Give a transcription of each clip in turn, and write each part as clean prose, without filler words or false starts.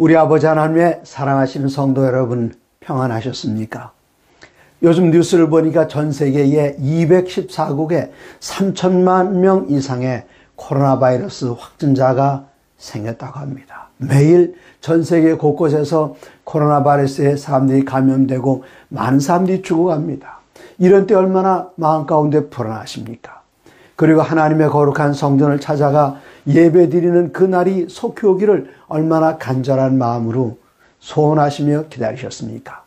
우리 아버지 하나님의 사랑하시는 성도 여러분, 평안하셨습니까? 요즘 뉴스를 보니까 전 세계에 214국에 3천만 명 이상의 코로나 바이러스 확진자가 생겼다고 합니다. 매일 전 세계 곳곳에서 코로나 바이러스에 사람들이 감염되고 많은 사람들이 죽어갑니다. 이런 때 얼마나 마음 가운데 불안하십니까? 그리고 하나님의 거룩한 성전을 찾아가 예배드리는 그날이 속히 오기를 얼마나 간절한 마음으로 소원하시며 기다리셨습니까?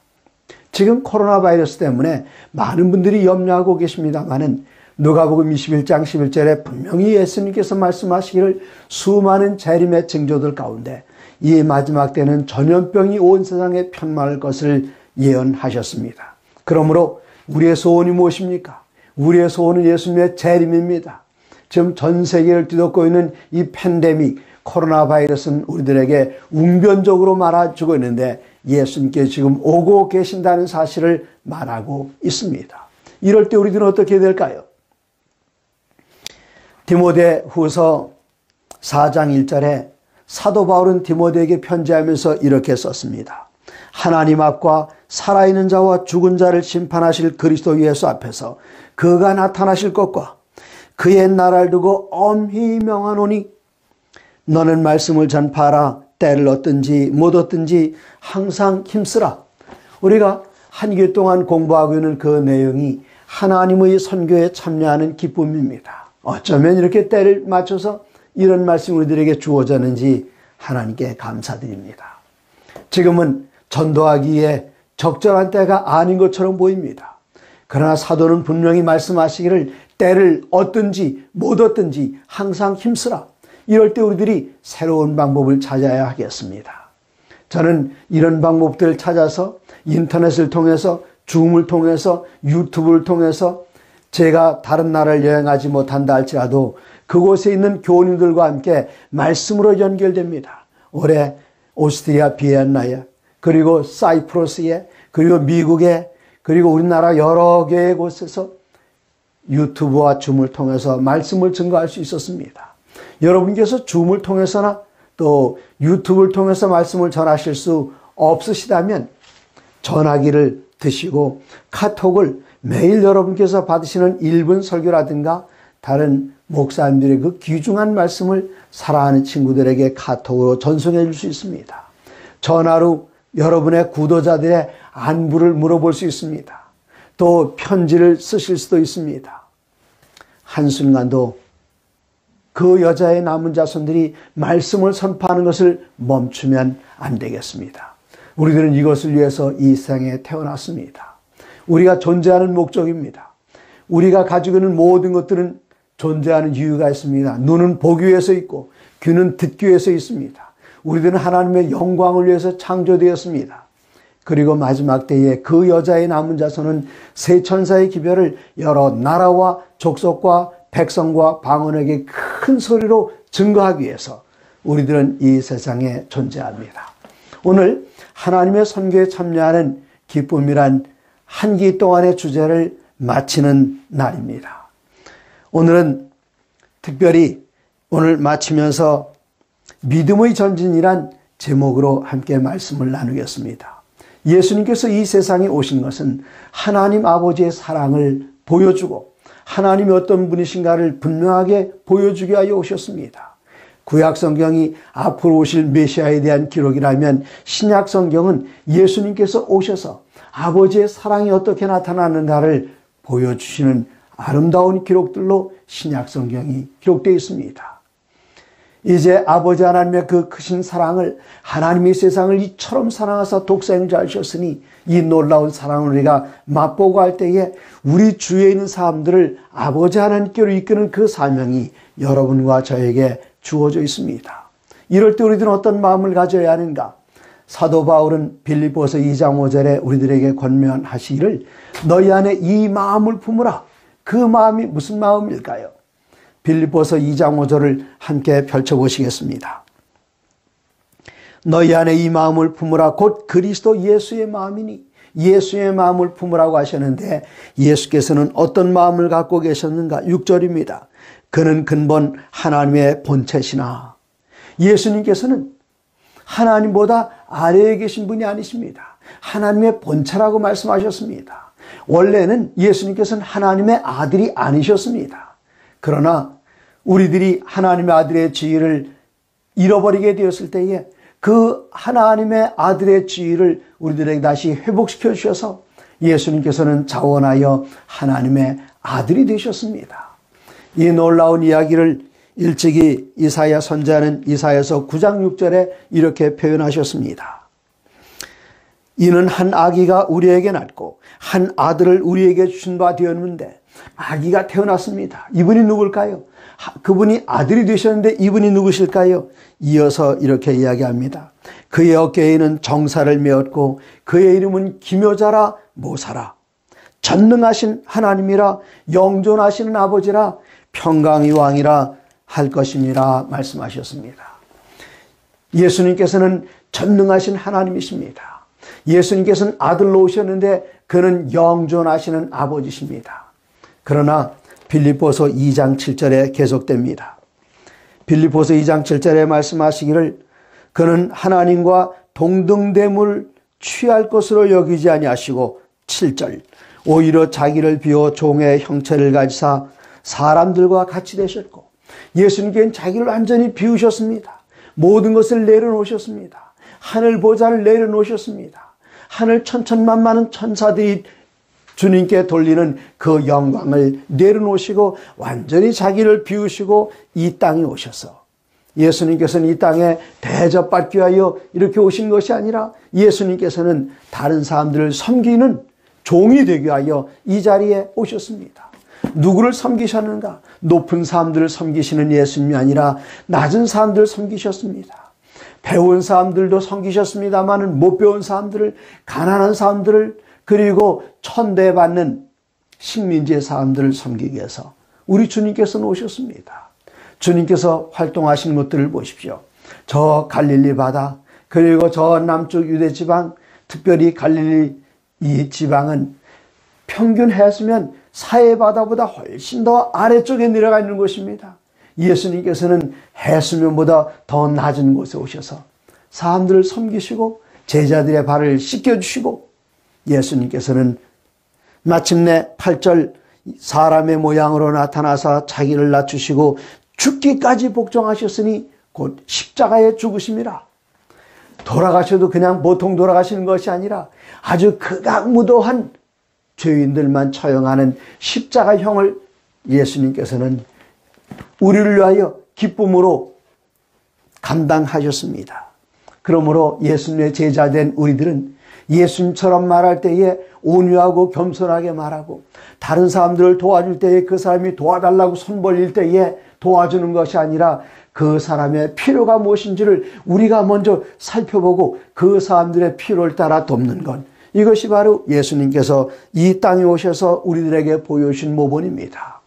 지금 코로나 바이러스 때문에 많은 분들이 염려하고 계십니다마는 누가복음 21장 11절에 분명히 예수님께서 말씀하시기를 수많은 재림의 징조들 가운데 이 마지막 때는 전염병이 온 세상에 편만할 것을 예언하셨습니다. 그러므로 우리의 소원이 무엇입니까? 우리의 소원은 예수님의 재림입니다. 지금 전 세계를 뒤덮고 있는 이 팬데믹, 코로나 바이러스는 우리들에게 웅변적으로 말해주고 있는데 예수님께 지금 오고 계신다는 사실을 말하고 있습니다. 이럴 때 우리들은 어떻게 해야 될까요? 디모데 후서 4장 1절에 사도 바울은 디모데에게 편지하면서 이렇게 썼습니다. 하나님 앞과 살아있는 자와 죽은 자를 심판하실 그리스도 예수 앞에서 그가 나타나실 것과 그의 나라를 두고 엄히 명하노니 너는 말씀을 전파하라. 때를 얻든지 못 얻든지 항상 힘쓰라. 우리가 한 교 동안 공부하고 있는 그 내용이 하나님의 선교에 참여하는 기쁨입니다. 어쩌면 이렇게 때를 맞춰서 이런 말씀이 우리들에게 주어졌는지 하나님께 감사드립니다. 지금은 전도하기에 적절한 때가 아닌 것처럼 보입니다. 그러나 사도는 분명히 말씀하시기를 때를 얻든지 못 얻든지 항상 힘쓰라. 이럴 때 우리들이 새로운 방법을 찾아야 하겠습니다. 저는 이런 방법들을 찾아서 인터넷을 통해서, 줌을 통해서, 유튜브를 통해서 제가 다른 나라를 여행하지 못한다 할지라도 그곳에 있는 교우님들과 함께 말씀으로 연결됩니다. 올해 오스트리아 비엔나에, 그리고 사이프러스에, 그리고 미국에, 그리고 우리나라 여러 개의 곳에서 유튜브와 줌을 통해서 말씀을 증거할 수 있었습니다. 여러분께서 줌을 통해서나 또 유튜브를 통해서 말씀을 전하실 수 없으시다면 전화기를 드시고 카톡을 매일 여러분께서 받으시는 1분 설교라든가 다른 목사님들의 그 귀중한 말씀을 사랑하는 친구들에게 카톡으로 전송해 줄 수 있습니다. 전화로 여러분의 구도자들의 안부를 물어볼 수 있습니다. 또 편지를 쓰실 수도 있습니다. 한순간도 그 여자의 남은 자손들이 말씀을 선포하는 것을 멈추면 안 되겠습니다. 우리들은 이것을 위해서 이 세상에 태어났습니다. 우리가 존재하는 목적입니다. 우리가 가지고 있는 모든 것들은 존재하는 이유가 있습니다. 눈은 보기 위해서 있고 귀는 듣기 위해서 있습니다. 우리들은 하나님의 영광을 위해서 창조되었습니다. 그리고 마지막 때에 그 여자의 남은 자손은 세 천사의 기별을 여러 나라와 족속과 백성과 방언에게 큰 소리로 증거하기 위해서 우리들은 이 세상에 존재합니다. 오늘 하나님의 선교에 참여하는 기쁨이란 한 기 동안의 주제를 마치는 날입니다. 오늘은 특별히 오늘 마치면서 믿음의 전진이란 제목으로 함께 말씀을 나누겠습니다. 예수님께서 이 세상에 오신 것은 하나님 아버지의 사랑을 보여주고 하나님이 어떤 분이신가를 분명하게 보여주기 위하여 오셨습니다. 구약 성경이 앞으로 오실 메시아에 대한 기록이라면 신약 성경은 예수님께서 오셔서 아버지의 사랑이 어떻게 나타나는가를 보여주시는 아름다운 기록들로 신약 성경이 기록되어 있습니다. 이제 아버지 하나님의 그 크신 사랑을 하나님이 세상을 이처럼 사랑하사 독생자를 주셨으니 이 놀라운 사랑을 우리가 맛보고 할 때에 우리 주위에 있는 사람들을 아버지 하나님께로 이끄는 그 사명이 여러분과 저에게 주어져 있습니다. 이럴 때 우리들은 어떤 마음을 가져야 하는가? 사도 바울은 빌립보서 2장 5절에 우리들에게 권면하시기를 너희 안에 이 마음을 품으라. 그 마음이 무슨 마음일까요? 빌립보서 2장 5절을 함께 펼쳐보시겠습니다. 너희 안에 이 마음을 품으라 곧 그리스도 예수의 마음이니 예수의 마음을 품으라고 하셨는데 예수께서는 어떤 마음을 갖고 계셨는가? 6절입니다. 그는 근본 하나님의 본체시나 예수님께서는 하나님보다 아래에 계신 분이 아니십니다. 하나님의 본체라고 말씀하셨습니다. 원래는 예수님께서는 하나님의 아들이 아니셨습니다. 그러나 우리들이 하나님의 아들의 지위를 잃어버리게 되었을 때에 그 하나님의 아들의 지위를 우리들에게 다시 회복시켜 주셔서 예수님께서는 자원하여 하나님의 아들이 되셨습니다. 이 놀라운 이야기를 일찍이 이사야 선지자는 이사야서 9장 6절에 이렇게 표현하셨습니다. 이는 한 아기가 우리에게 낳고 한 아들을 우리에게 주신 바 되었는데 아기가 태어났습니다. 이분이 누굴까요? 그분이 아들이 되셨는데 이분이 누구실까요? 이어서 이렇게 이야기합니다. 그의 어깨에는 정사를 메었고 그의 이름은 기묘자라 모사라 전능하신 하나님이라 영존하시는 아버지라 평강의 왕이라 할 것임이라 말씀하셨습니다. 예수님께서는 전능하신 하나님이십니다. 예수님께서는 아들로 오셨는데 그는 영존하시는 아버지십니다. 그러나 빌립보서 2장 7절에 계속됩니다. 빌립보서 2장 7절에 말씀하시기를 그는 하나님과 동등됨을 취할 것으로 여기지 아니하시고 7절 오히려 자기를 비워 종의 형체를 가지사 사람들과 같이 되셨고 예수님께는 자기를 완전히 비우셨습니다. 모든 것을 내려놓으셨습니다. 하늘 보좌를 내려놓으셨습니다. 하늘 천천만만한 천사들이 주님께 돌리는 그 영광을 내려놓으시고 완전히 자기를 비우시고 이 땅에 오셔서 예수님께서는 이 땅에 대접받기 위하여 이렇게 오신 것이 아니라 예수님께서는 다른 사람들을 섬기는 종이 되기 위하여 이 자리에 오셨습니다. 누구를 섬기셨는가? 높은 사람들을 섬기시는 예수님이 아니라 낮은 사람들을 섬기셨습니다. 배운 사람들도 섬기셨습니다만 못 배운 사람들을, 가난한 사람들을, 그리고 천대받는 식민지의 사람들을 섬기기 위해서 우리 주님께서는 오셨습니다. 주님께서 활동하신 것들을 보십시오. 저 갈릴리 바다, 그리고 저 남쪽 유대 지방, 특별히 갈릴리 이 지방은 평균 해수면 사해바다보다 훨씬 더 아래쪽에 내려가 있는 곳입니다. 예수님께서는 해수면보다 더 낮은 곳에 오셔서 사람들을 섬기시고 제자들의 발을 씻겨주시고 예수님께서는 마침내 8절 사람의 모양으로 나타나서 자기를 낮추시고 죽기까지 복종하셨으니 곧 십자가에 죽으심이라. 돌아가셔도 그냥 보통 돌아가시는 것이 아니라 아주 극악무도한 죄인들만 처형하는 십자가형을 예수님께서는 우리를 위하여 기쁨으로 감당하셨습니다. 그러므로 예수님의 제자된 우리들은 예수님처럼 말할 때에 온유하고 겸손하게 말하고, 다른 사람들을 도와줄 때에 그 사람이 도와달라고 손 벌릴 때에 도와주는 것이 아니라 그 사람의 필요가 무엇인지를 우리가 먼저 살펴보고 그 사람들의 필요를 따라 돕는 것, 이것이 바로 예수님께서 이 땅에 오셔서 우리들에게 보여주신 모본입니다.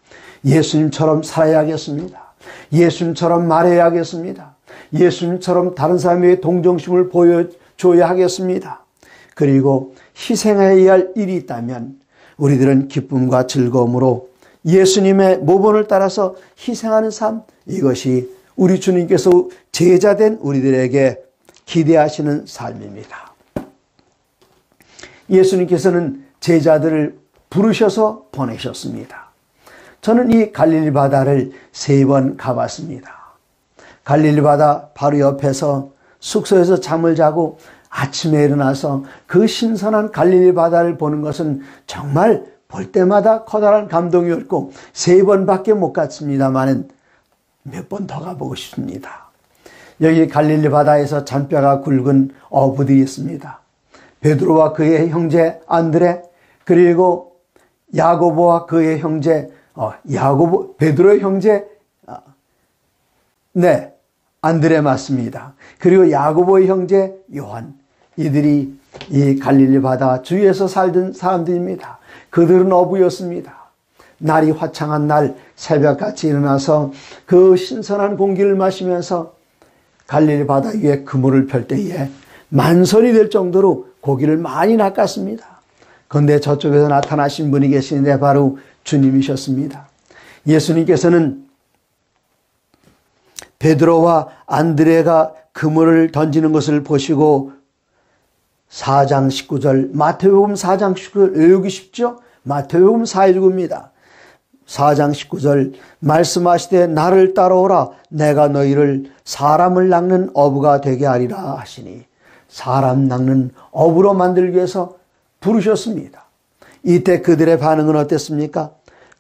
예수님처럼 살아야겠습니다. 예수님처럼 말해야겠습니다. 예수님처럼 다른 사람에게 동정심을 보여줘야 하겠습니다. 그리고 희생해야 할 일이 있다면 우리들은 기쁨과 즐거움으로 예수님의 모본을 따라서 희생하는 삶, 이것이 우리 주님께서 제자된 우리들에게 기대하시는 삶입니다. 예수님께서는 제자들을 부르셔서 보내셨습니다. 저는 이 갈릴리 바다를 3번 가봤습니다. 갈릴리 바다 바로 옆에서 숙소에서 잠을 자고 아침에 일어나서 그 신선한 갈릴리 바다를 보는 것은 정말 볼 때마다 커다란 감동이었고 3번밖에 못 갔습니다만 몇 번 더 가보고 싶습니다. 여기 갈릴리 바다에서 잔뼈가 굵은 어부들이 있습니다. 베드로와 그의 형제 안드레, 그리고 야고보와 그의 형제 베드로의 형제 안드레 맞습니다. 그리고 야고보의 형제 요한, 이들이 이 갈릴리 바다 주위에서 살던 사람들입니다. 그들은 어부였습니다. 날이 화창한 날 새벽같이 일어나서 그 신선한 공기를 마시면서 갈릴리 바다 위에 그물을 펼 때에 만선이 될 정도로 고기를 많이 낚았습니다. 그런데 저쪽에서 나타나신 분이 계시는데 바로 주님이셨습니다. 예수님께서는 베드로와 안드레가 그물을 던지는 것을 보시고 4장 19절, 마태복음 4장 19절 외우기 쉽죠? 마태복음 4:19입니다. 4장 19절, 말씀하시되 나를 따라오라, 내가 너희를 사람을 낚는 어부가 되게 하리라 하시니, 사람 낚는 어부로 만들기 위해서 부르셨습니다. 이때 그들의 반응은 어땠습니까?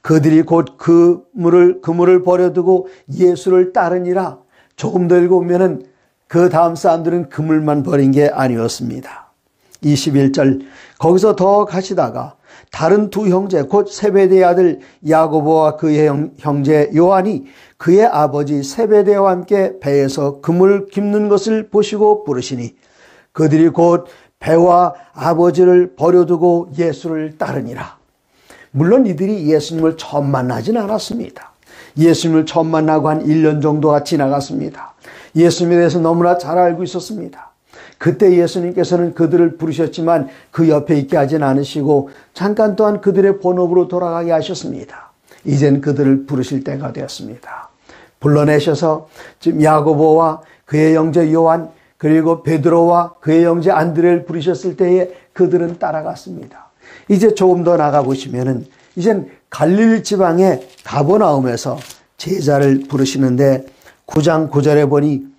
그들이 곧 그물을 버려두고 예수를 따르니라. 조금 더 읽어보면 그 다음 사람들은 그물만 버린 게 아니었습니다. 21절, 거기서 더 가시다가 다른 2 형제 곧 세베대의 아들 야고보와 그의 형제 요한이 그의 아버지 세베대와 함께 배에서 그물 깁는 것을 보시고 부르시니 그들이 곧 배와 아버지를 버려두고 예수를 따르니라. 물론 이들이 예수님을 처음 만나진 않았습니다. 예수님을 처음 만나고 한 1년 정도가 지나갔습니다. 예수님에 대해서 너무나 잘 알고 있었습니다. 그때 예수님께서는 그들을 부르셨지만 그 옆에 있게 하진 않으시고 잠깐 또한 그들의 본업으로 돌아가게 하셨습니다. 이젠 그들을 부르실 때가 되었습니다. 불러내셔서 지금 야고보와 그의 형제 요한, 그리고 베드로와 그의 형제 안드레를 부르셨을 때에 그들은 따라갔습니다. 이제 조금 더 나가보시면은 이젠 갈릴리 지방의 가버나움에서 제자를 부르시는데 9장 9절에 보니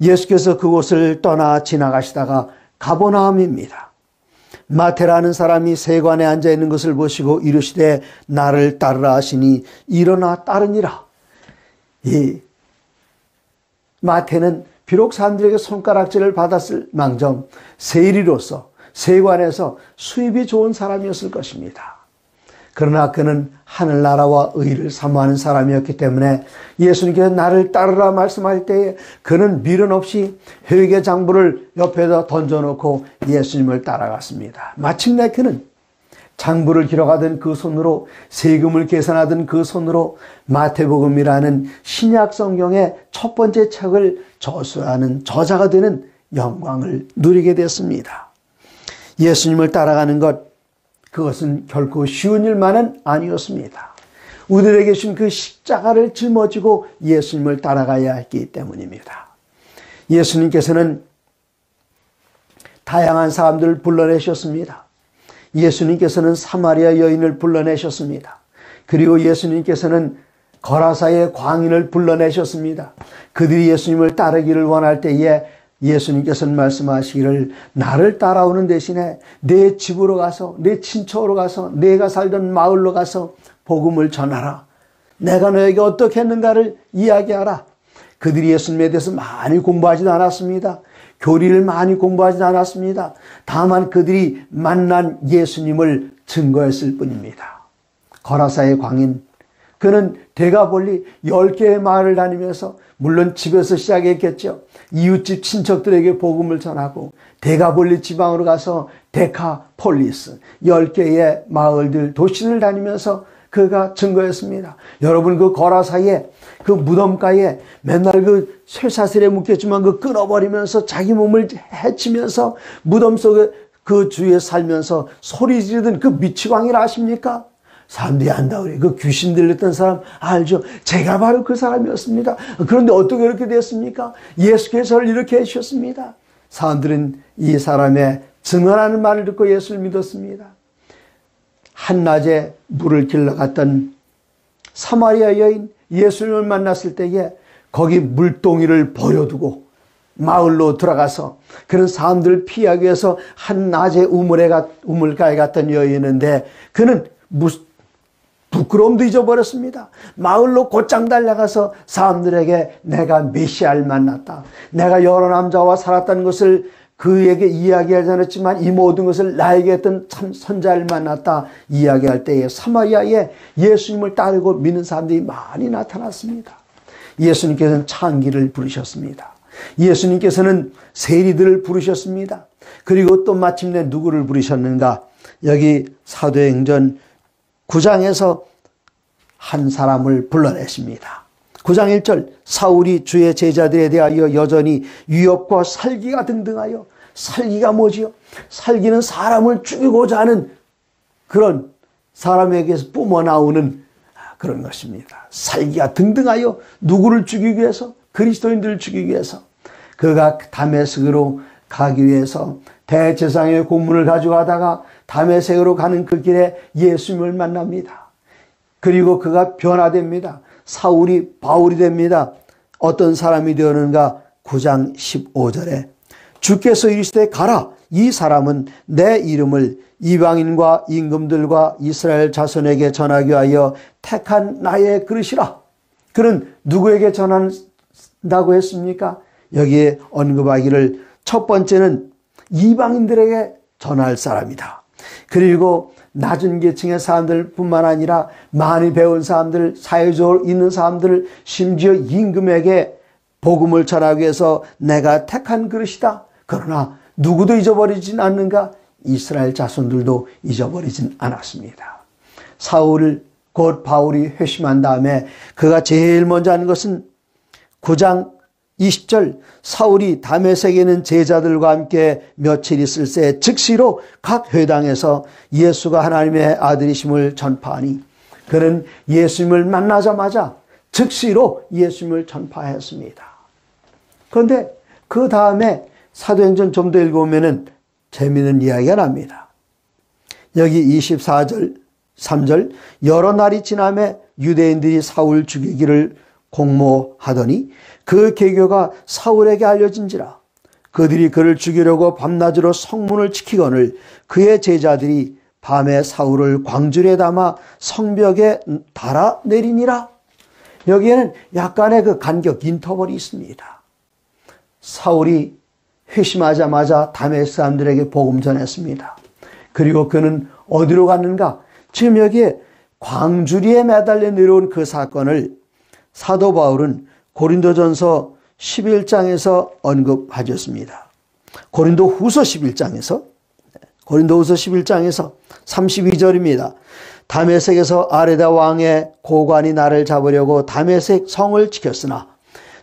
예수께서 그곳을 떠나 지나가시다가 가버나움입니다. 마태라는 사람이 세관에 앉아 있는 것을 보시고 이르시되 나를 따르라 하시니 일어나 따르니라. 이 마태는 비록 사람들에게 손가락질을 받았을 망정 세리로서 세관에서 수입이 좋은 사람이었을 것입니다. 그러나 그는 하늘나라와 의를 사모하는 사람이었기 때문에 예수님께서 나를 따르라 말씀할 때에 그는 미련 없이 회개 장부를 옆에다 던져놓고 예수님을 따라갔습니다. 마침내 그는 장부를 길어가던 그 손으로, 세금을 계산하던 그 손으로 마태복음이라는 신약 성경의 첫 번째 책을 저술하는 저자가 되는 영광을 누리게 됐습니다. 예수님을 따라가는 것, 그것은 결코 쉬운 일만은 아니었습니다. 우리에게 주신 그 십자가를 짊어지고 예수님을 따라가야 했기 때문입니다. 예수님께서는 다양한 사람들을 불러내셨습니다. 예수님께서는 사마리아 여인을 불러내셨습니다. 그리고 예수님께서는 거라사의 광인을 불러내셨습니다. 그들이 예수님을 따르기를 원할 때에 예수님께서는 말씀하시기를 나를 따라오는 대신에 내 집으로 가서, 내 친척으로 가서, 내가 살던 마을로 가서 복음을 전하라. 내가 너에게 어떻게 했는가를 이야기하라. 그들이 예수님에 대해서 많이 공부하지도 않았습니다. 교리를 많이 공부하지 않았습니다. 다만 그들이 만난 예수님을 증거했을 뿐입니다. 거라사의 광인, 그는 데가볼리 10개의 마을을 다니면서 물론 집에서 시작했겠죠. 이웃집 친척들에게 복음을 전하고 데가볼리 지방으로 가서 데카폴리스 10개의 마을들, 도시를 다니면서 그가 증거했습니다. 여러분, 그 거라사에 그 무덤가에 맨날 그 쇠사슬에 묶였지만 그 끊어버리면서 자기 몸을 해치면서 무덤 속에 그 주위에 살면서 소리 지르던 그 미치광이를 아십니까? 사람들이 안다 그래. 그 귀신 들렸던 사람 알죠? 제가 바로 그 사람이었습니다. 그런데 어떻게 이렇게 됐습니까? 예수께서 저를 이렇게 해주셨습니다. 사람들은 이 사람의 증언하는 말을 듣고 예수를 믿었습니다. 한낮에 물을 길러 갔던 사마리아 여인 예수님을 만났을 때에 거기 물동이를 버려두고 마을로 들어가서 그런 사람들을 피하기 위해서 한낮에 우물가에 갔던 여인인데 그는 부끄러움도 잊어버렸습니다. 마을로 곧장 달려가서 사람들에게 내가 메시아를 만났다, 내가 여러 남자와 살았다는 것을 그에게 이야기하지 않았지만 이 모든 것을 나에게 했던 참 선자를 만났다 이야기할 때에 사마리아에 예수님을 따르고 믿는 사람들이 많이 나타났습니다. 예수님께서는 창기를 부르셨습니다. 예수님께서는 세리들을 부르셨습니다. 그리고 또 마침내 누구를 부르셨는가? 여기 사도행전 9장에서 한 사람을 불러내십니다. 9장 1절, 사울이 주의 제자들에 대하여 여전히 위협과 살기가 등등하여. 살기가 뭐지요? 살기는 사람을 죽이고자 하는 그런 사람에게서 뿜어나오는 그런 것입니다. 살기가 등등하여 누구를 죽이기 위해서? 그리스도인들을 죽이기 위해서. 그가 다메섹으로 가기 위해서 대제사장의 공문을 가져가다가 다메섹으로 가는 그 길에 예수님을 만납니다. 그리고 그가 변화됩니다. 사울이 바울이 됩니다. 어떤 사람이 되었는가? 9장 15절에 주께서 이르시되 가라, 이 사람은 내 이름을 이방인과 임금들과 이스라엘 자손에게 전하기 위하여 택한 나의 그릇이라. 그는 누구에게 전한다고 했습니까? 여기에 언급하기를 첫 번째는 이방인들에게 전할 사람이다. 그리고 낮은 계층의 사람들 뿐만 아니라 많이 배운 사람들, 사회적으로 있는 사람들, 심지어 임금에게 복음을 전하기 위해서 내가 택한 그릇이다. 그러나 누구도 잊어버리진 않는가? 이스라엘 자손들도 잊어버리진 않았습니다. 사울 곧 바울이 회심한 다음에 그가 제일 먼저 하는 것은 9장 20절, 사울이 다메섹에 있는 제자들과 함께 며칠 있을 새 즉시로 각 회당에서 예수가 하나님의 아들이심을 전파하니, 그는 예수님을 만나자마자 즉시로 예수님을 전파했습니다. 그런데 그 다음에 사도행전 좀 더 읽어보면 재미있는 이야기가 납니다. 여기 24절 3절, 여러 날이 지나매 유대인들이 사울 죽이기를 공모하더니 그 계교가 사울에게 알려진지라. 그들이 그를 죽이려고 밤낮으로 성문을 지키거늘 그의 제자들이 밤에 사울을 광주리에 담아 성벽에 달아 내리니라. 여기에는 약간의 그 간격 인터벌이 있습니다. 사울이 회심하자마자 다메섹 사람들에게 복음 전했습니다. 그리고 그는 어디로 갔는가? 지금 여기에 광주리에 매달려 내려온 그 사건을 사도 바울은 고린도전서 11장에서 언급하셨습니다. 고린도후서 11장에서 32절입니다. 다메섹에서 아레다 왕의 고관이 나를 잡으려고 다메섹 성을 지켰으나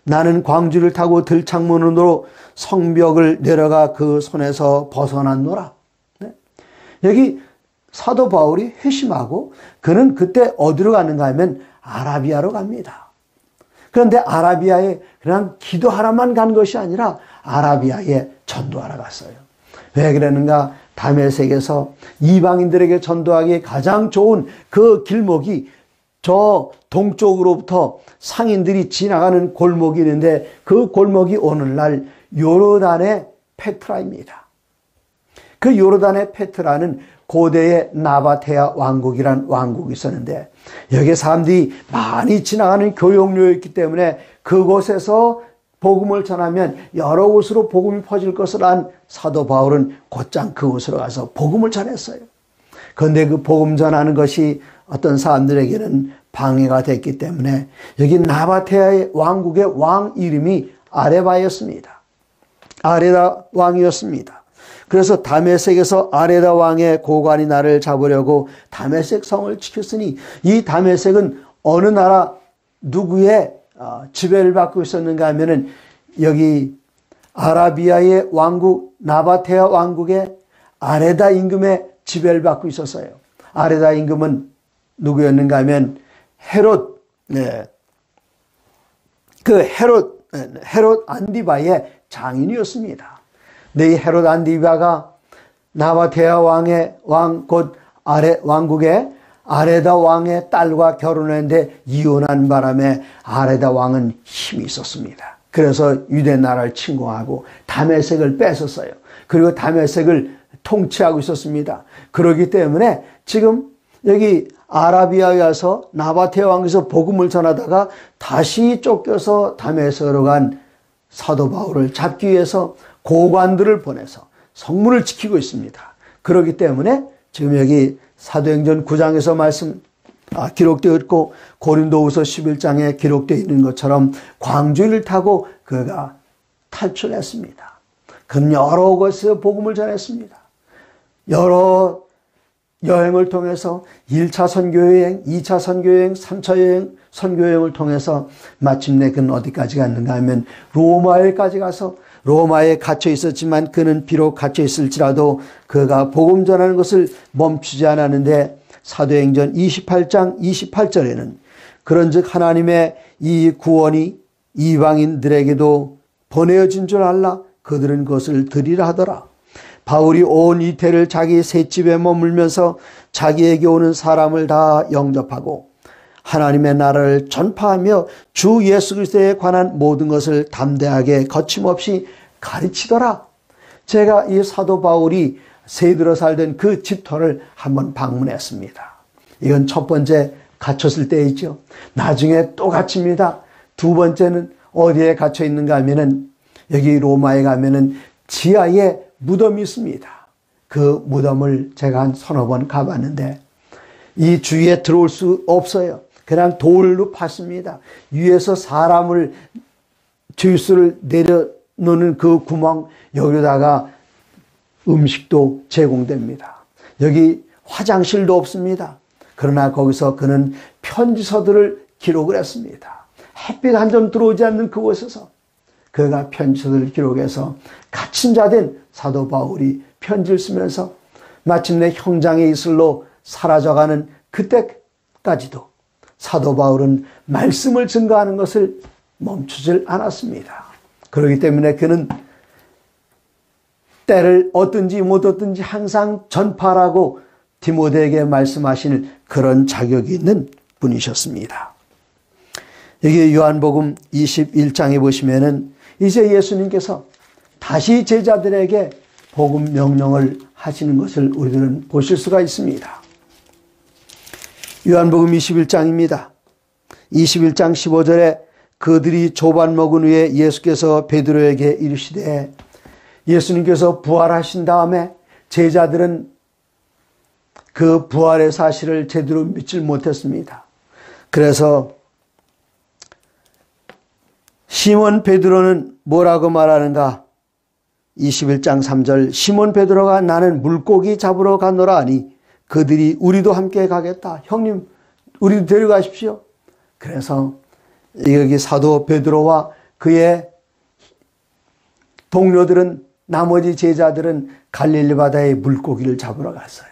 나는 광주를 타고 들창문으로 성벽을 내려가 그 손에서 벗어났노라. 여기 사도 바울이 회심하고 그는 그때 어디로 가는가 하면 아라비아로 갑니다. 그런데 아라비아에 그냥 기도하러만 간 것이 아니라 아라비아에 전도하러 갔어요. 왜 그러는가? 다메섹에서 이방인들에게 전도하기에 가장 좋은 그 길목이 저 동쪽으로부터 상인들이 지나가는 골목이 있는데 그 골목이 오늘날 요르단의 페트라입니다. 그 요르단의 페트라는 고대의 나바테아 왕국이란 왕국이 있었는데 여기에 사람들이 많이 지나가는 교역로였기 때문에 그곳에서 복음을 전하면 여러 곳으로 복음이 퍼질 것을 안 사도 바울은 곧장 그곳으로 가서 복음을 전했어요. 그런데 그 복음 전하는 것이 어떤 사람들에게는 방해가 됐기 때문에 여기 나바테아의 왕국의 왕 이름이 아레바였습니다. 아레다 왕이었습니다. 그래서 다메섹에서 아레다 왕의 고관이 나를 잡으려고 다메섹 성을 지켰으니, 이 다메섹은 어느 나라 누구의 지배를 받고 있었는가 하면은 여기 아라비아의 왕국 나바테아 왕국의 아레다 임금의 지배를 받고 있었어요. 아레다 임금은 누구였는가 하면 헤롯, 그 헤롯 안디바의 장인이었습니다. 네, 이 헤롯 안디바가 나바테아 왕의 곧 왕국의 아레다 왕의 딸과 결혼했는데 이혼한 바람에 아레다 왕은 힘이 있었습니다. 그래서 유대 나라를 침공하고 다메섹을 뺏었어요. 그리고 다메섹을 통치하고 있었습니다. 그렇기 때문에 지금 여기 아라비아에 와서 나바테아 왕에서 복음을 전하다가 다시 쫓겨서 다메섹으로 간 사도 바울을 잡기 위해서 고관들을 보내서 성문을 지키고 있습니다. 그렇기 때문에 지금 여기 사도행전 9장에서 기록되어 있고 고린도후서 11장에 기록되어 있는 것처럼 광주리를 타고 그가 탈출했습니다. 그는 여러 곳에서 복음을 전했습니다. 여러 여행을 통해서 1차 선교여행, 2차 선교여행, 3차 선교여행을 통해서 마침내 그는 어디까지 갔는가 하면 로마에까지 가서 로마에 갇혀 있었지만 그는 비록 갇혀 있을지라도 그가 복음 전하는 것을 멈추지 않았는데 사도행전 28장 28절에는 그런즉 하나님의 이 구원이 이방인들에게도 보내어진 줄 알라 그들은 그것을 들으라 하더라. 바울이 온 이태를 자기 셋집에 머물면서 자기에게 오는 사람을 다 영접하고 하나님의 나라를 전파하며 주 예수 그리스도에 관한 모든 것을 담대하게 거침없이 가르치더라. 제가 이 사도 바울이 세들어 살던 그 집터를 한번 방문했습니다. 이건 첫 번째 갇혔을 때이죠. 나중에 또 갇힙니다. 두 번째는 어디에 갇혀 있는가 하면은 여기 로마에 가면은 지하에 무덤이 있습니다. 그 무덤을 제가 한 서너 번 가봤는데 이 주위에 들어올 수 없어요. 그냥 돌로 팠습니다. 위에서 사람을 죄수를 내려놓는 그 구멍, 여기다가 음식도 제공됩니다. 여기 화장실도 없습니다. 그러나 거기서 그는 편지서들을 기록을 했습니다. 햇빛 한 점 들어오지 않는 그곳에서 그가 편지서들을 기록해서 갇힌 자 된 사도 바울이 편지를 쓰면서 마침내 형장의 이슬로 사라져가는 그때까지도 사도 바울은 말씀을 증거하는 것을 멈추질 않았습니다. 그렇기 때문에 그는 때를 얻든지 못 얻든지 항상 전파라고 디모데에게 말씀하실 그런 자격이 있는 분이셨습니다. 여기 요한복음 21장에 보시면은 이제 예수님께서 다시 제자들에게 복음 명령을 하시는 것을 우리들은 보실 수가 있습니다. 요한복음 21장입니다. 21장 15절에 그들이 조반 먹은 후에 예수께서 베드로에게 이르시되, 예수님께서 부활하신 다음에 제자들은 그 부활의 사실을 제대로 믿질 못했습니다. 그래서 시몬 베드로는 뭐라고 말하는가? 21장 3절 시몬 베드로가 나는 물고기 잡으러 가노라 하니 그들이 우리도 함께 가겠다. 형님 우리도 데려가십시오. 그래서 여기 사도 베드로와 그의 동료들은, 나머지 제자들은 갈릴리 바다에 물고기를 잡으러 갔어요.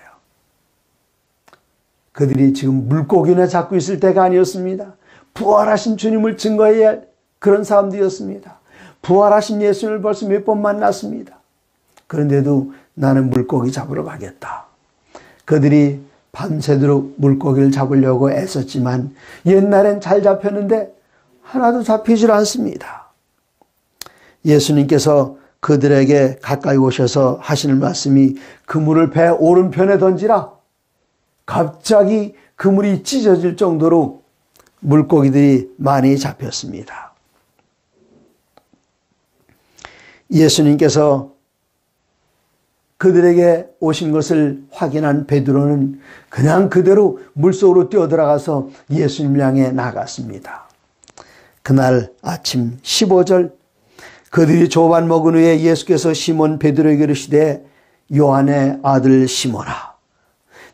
그들이 지금 물고기나 잡고 있을 때가 아니었습니다. 부활하신 주님을 증거해야 할 그런 사람들이었습니다. 부활하신 예수님을 벌써 몇 번 만났습니다. 그런데도 나는 물고기 잡으러 가겠다. 그들이 밤새도록 물고기를 잡으려고 애썼지만 옛날엔 잘 잡혔는데 하나도 잡히질 않습니다. 예수님께서 그들에게 가까이 오셔서 하시는 말씀이 그물을 배 오른편에 던지라. 갑자기 그물이 찢어질 정도로 물고기들이 많이 잡혔습니다. 예수님께서 그들에게 오신 것을 확인한 베드로는 그냥 그대로 물속으로 뛰어들어가서 예수님을 향해 나갔습니다. 그날 아침 15절, 그들이 조반 먹은 후에 예수께서 시몬 베드로에게 이르시되 요한의 아들 시몬아,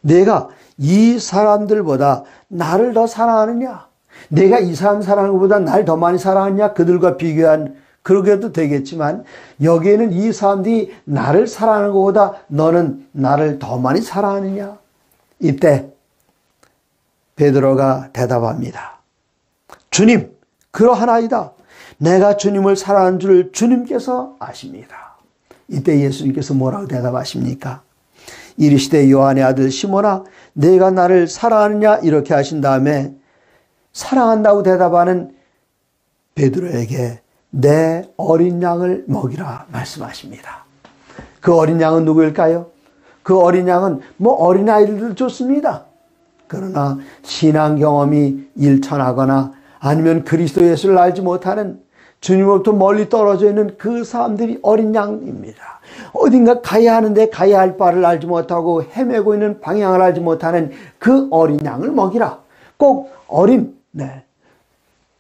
내가 이 사람들보다 나를 더 사랑하느냐? 내가 이 사람 사랑하는 것보다 나를 더 많이 사랑하느냐? 그들과 비교한, 그러게도 되겠지만 여기에는 이 사람들이 나를 사랑하는 것보다 너는 나를 더 많이 사랑하느냐? 이때 베드로가 대답합니다. 주님, 그러하나이다. 내가 주님을 사랑하는 줄 주님께서 아십니다. 이때 예수님께서 뭐라고 대답하십니까? 이르시되 요한의 아들 시몬아, 내가 나를 사랑하느냐? 이렇게 하신 다음에 사랑한다고 대답하는 베드로에게 내 어린 양을 먹이라 말씀하십니다. 그 어린 양은 누구일까요? 그 어린 양은 어린아이들도 좋습니다. 그러나 신앙 경험이 일천하거나 아니면 그리스도 예수를 알지 못하는, 주님으로부터 멀리 떨어져 있는 그 사람들이 어린 양입니다. 어딘가 가야 하는데 가야 할 바를 알지 못하고 헤매고 있는 방향을 알지 못하는 그 어린 양을 먹이라. 꼭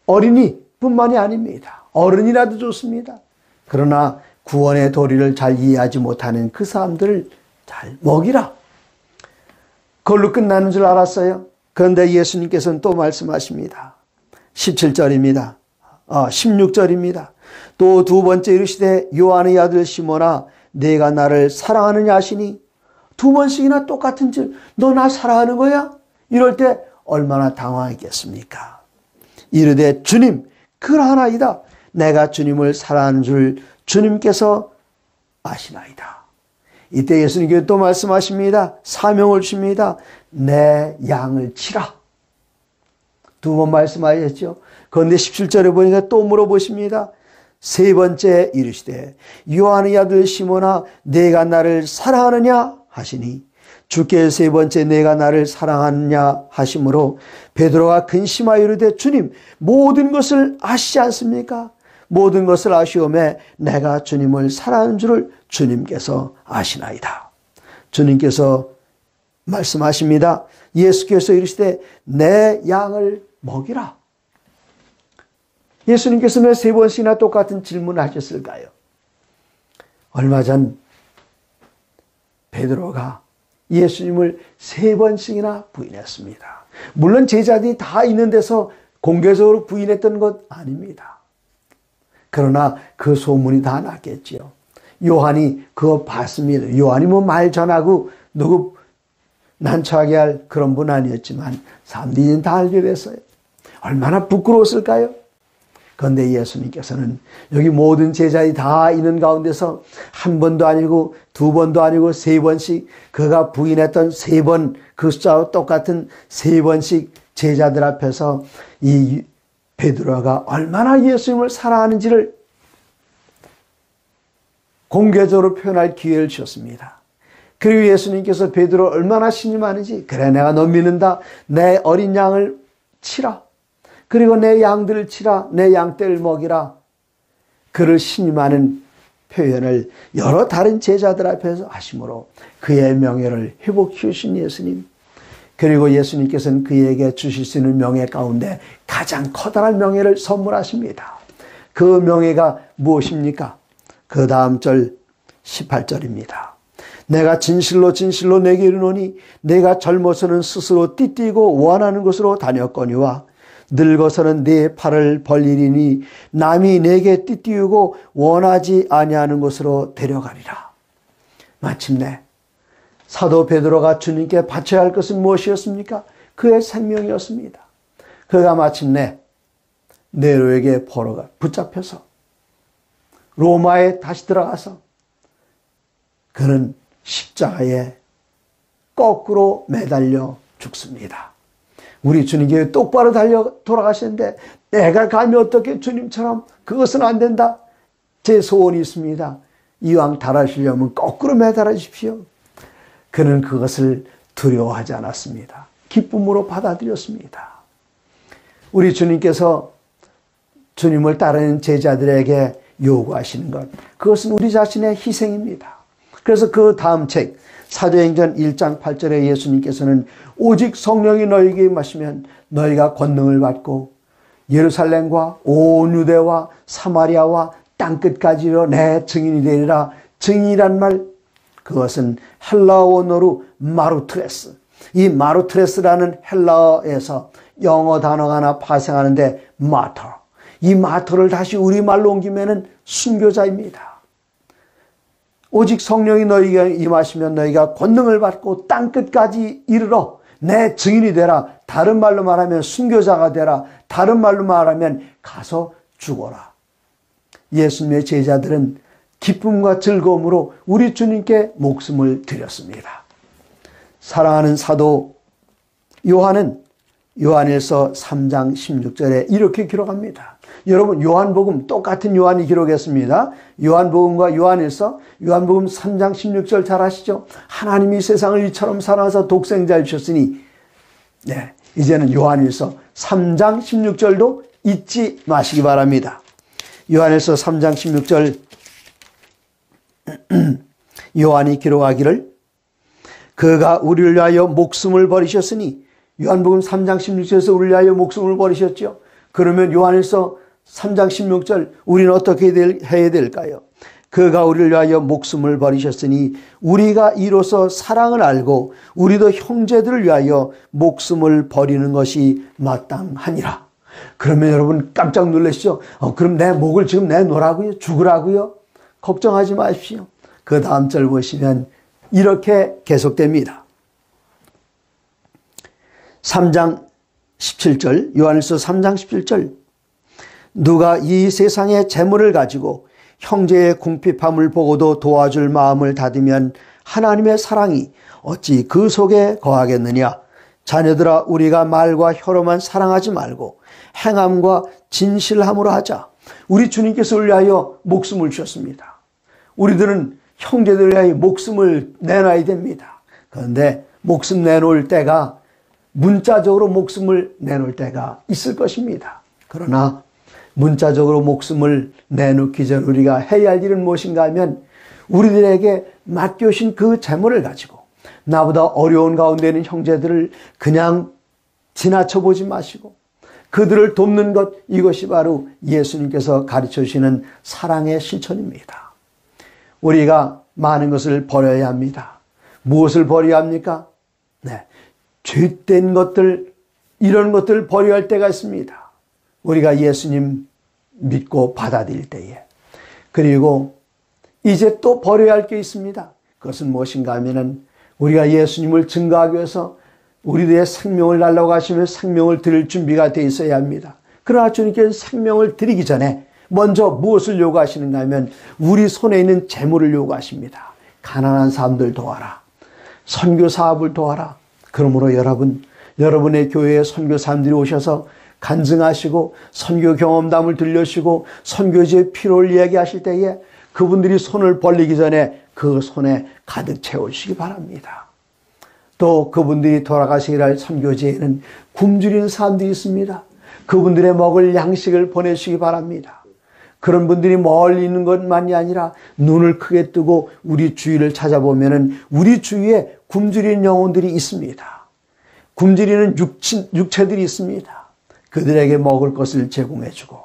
어린이뿐만이 아닙니다. 어른이라도 좋습니다. 그러나 구원의 도리를 잘 이해하지 못하는 그 사람들을 잘 먹이라. 그걸로 끝나는 줄 알았어요. 그런데 예수님께서는 또 말씀하십니다. 17절입니다. 16절입니다. 또 두 번째 이르시되 요한의 아들 시몬아, 내가 나를 사랑하느냐 하시니, 두 번씩이나 똑같은 줄, 너 나 사랑하는 거야? 이럴 때 얼마나 당황했겠습니까? 이르되 주님, 그러하나이다. 내가 주님을 사랑하는 줄 주님께서 아시나이다. 이때 예수님께서 또 말씀하십니다. 사명을 주십니다. 내 양을 치라. 두 번 말씀하셨죠. 그런데 17절에 보니까 또 물어보십니다. 세 번째 이르시되 요한의 아들 시몬아, 내가 나를 사랑하느냐 하시니, 주께서 세 번째 내가 나를 사랑하느냐 하심으로 베드로가 근심하여 이르되 주님, 모든 것을 아시지 않습니까? 모든 것을 아시오매 내가 주님을 사랑하는 줄을 주님께서 아시나이다. 주님께서 말씀하십니다. 예수께서 이르시되 내 양을 먹이라. 예수님께서 왜 세 번씩이나 똑같은 질문을 하셨을까요? 얼마 전 베드로가 예수님을 세 번씩이나 부인했습니다. 물론 제자들이 다 있는 데서 공개적으로 부인했던 것 아닙니다. 그러나 그 소문이 다 났겠지요. 요한이 그거 봤습니다. 요한이 말 전하고 누구 난처하게 할 그런 분 아니었지만 사람들이 다 알게 됐어요. 얼마나 부끄러웠을까요? 그런데 예수님께서는 여기 모든 제자들이 다 있는 가운데서 한 번도 아니고 두 번도 아니고 세 번씩, 그가 부인했던 세 번, 그 숫자와 똑같은 세 번씩 제자들 앞에서 이 베드로가 얼마나 예수님을 사랑하는지를 공개적으로 표현할 기회를 주셨습니다. 그리고 예수님께서 베드로 얼마나 신임하는지, 그래 내가 너 믿는다. 내 어린 양을 치라. 그리고 내 양들을 치라. 내 양떼를 먹이라. 그를 신임하는 표현을 여러 다른 제자들 앞에서 하심으로 그의 명예를 회복해 주신 예수님. 그리고 예수님께서는 그에게 주실 수 있는 명예 가운데 가장 커다란 명예를 선물하십니다. 그 명예가 무엇입니까? 그 다음 절 18절입니다. 내가 진실로 진실로 내게 이르노니 내가 젊어서는 스스로 띠띠고 원하는 곳으로 다녔거니와 늙어서는 내 팔을 벌리리니 남이 내게 띠띠우고 원하지 아니하는 곳으로 데려가리라. 마침내 사도 베드로가 주님께 바쳐야 할 것은 무엇이었습니까? 그의 생명이었습니다. 그가 마침내 네로에게 포로가 붙잡혀서 로마에 다시 들어가서 그는 십자가에 거꾸로 매달려 죽습니다. 우리 주님께 똑바로 돌아가시는데 내가 감히 어떻게 주님처럼, 그것은 안 된다. 제 소원이 있습니다. 이왕 달아주려면 거꾸로 매달아 주십시오. 그는 그것을 두려워하지 않았습니다. 기쁨으로 받아들였습니다. 우리 주님께서 주님을 따르는 제자들에게 요구하시는 것, 그것은 우리 자신의 희생입니다. 그래서 그 다음 책 사도행전 1장 8절에 예수님께서는 오직 성령이 너희에게 임하시면 너희가 권능을 받고 예루살렘과 온 유대와 사마리아와 땅끝까지로 내 증인이 되리라. 증인이란 말, 그것은 헬라어 원어로 마루트레스, 이 마루트레스라는 헬라어에서 영어 단어가 하나 파생하는데 마터, 이 마터를 다시 우리말로 옮기면 순교자입니다. 오직 성령이 너희에게 임하시면 너희가 권능을 받고 땅끝까지 이르러 내 증인이 되라. 다른 말로 말하면 순교자가 되라. 다른 말로 말하면 가서 죽어라. 예수님의 제자들은 기쁨과 즐거움으로 우리 주님께 목숨을 드렸습니다. 사랑하는 사도 요한은 요한일서 3장 16절에 이렇게 기록합니다. 여러분, 요한복음 똑같은 요한이 기록했습니다. 요한복음과 요한일서, 요한복음 3장 16절 잘 아시죠? 하나님이 세상을 이처럼 사랑하사 독생자를 주셨으니, 네, 이제는 요한일서 3장 16절도 잊지 마시기 바랍니다. 요한일서 3장 16절 요한이 기록하기를 그가 우리를 위하여 목숨을 버리셨으니, 요한복음 3장 16절에서 우리를 위하여 목숨을 버리셨죠. 그러면 요한일서 3장 16절 우리는 어떻게 해야 될까요? 그가 우리를 위하여 목숨을 버리셨으니 우리가 이로써 사랑을 알고 우리도 형제들을 위하여 목숨을 버리는 것이 마땅하니라. 그러면 여러분 깜짝 놀라시죠? 그럼 내 목을 지금 내놓으라고요? 죽으라고요? 걱정하지 마십시오. 그 다음 절 보시면 이렇게 계속됩니다. 3장 17절, 요한일서 3장 17절, 누가 이 세상의 재물을 가지고 형제의 궁핍함을 보고도 도와줄 마음을 닫으면 하나님의 사랑이 어찌 그 속에 거하겠느냐. 자녀들아, 우리가 말과 혀로만 사랑하지 말고 행함과 진실함으로 하자. 우리 주님께서 우리를 위하여 목숨을 주셨습니다. 우리들은 형제들을 위하여 목숨을 내놔야 됩니다. 그런데 목숨 내놓을 때가, 문자적으로 목숨을 내놓을 때가 있을 것입니다. 그러나 문자적으로 목숨을 내놓기 전 우리가 해야 할 일은 무엇인가 하면 우리들에게 맡겨신 그 재물을 가지고 나보다 어려운 가운데 있는 형제들을 그냥 지나쳐 보지 마시고 그들을 돕는 것, 이것이 바로 예수님께서 가르쳐 주시는 사랑의 실천입니다. 우리가 많은 것을 버려야 합니다. 무엇을 버려야 합니까? 네, 죄된 것들, 이런 것들을 버려야 할 때가 있습니다. 우리가 예수님 믿고 받아들일 때에. 그리고 이제 또 버려야 할 게 있습니다. 그것은 무엇인가 하면은 우리가 예수님을 증거하기 위해서 우리들의 생명을 달라고 하시면 생명을 드릴 준비가 되어 있어야 합니다. 그러나 주님께서 생명을 드리기 전에 먼저 무엇을 요구하시는가 하면 우리 손에 있는 재물을 요구하십니다. 가난한 사람들 도와라. 선교 사업을 도와라. 그러므로 여러분의 교회에 선교사님들이 오셔서 간증하시고 선교 경험담을 들려주시고 선교지의 필요를 이야기하실 때에 그분들이 손을 벌리기 전에 그 손에 가득 채우시기 바랍니다. 또 그분들이 돌아가시기를 할 선교지에는 굶주리는 사람들이 있습니다. 그분들의 먹을 양식을 보내주시기 바랍니다. 그런 분들이 멀리 있는 것만이 아니라 눈을 크게 뜨고 우리 주위를 찾아보면 우리 주위에 굶주리는 영혼들이 있습니다. 굶주리는 육체들이 있습니다. 그들에게 먹을 것을 제공해주고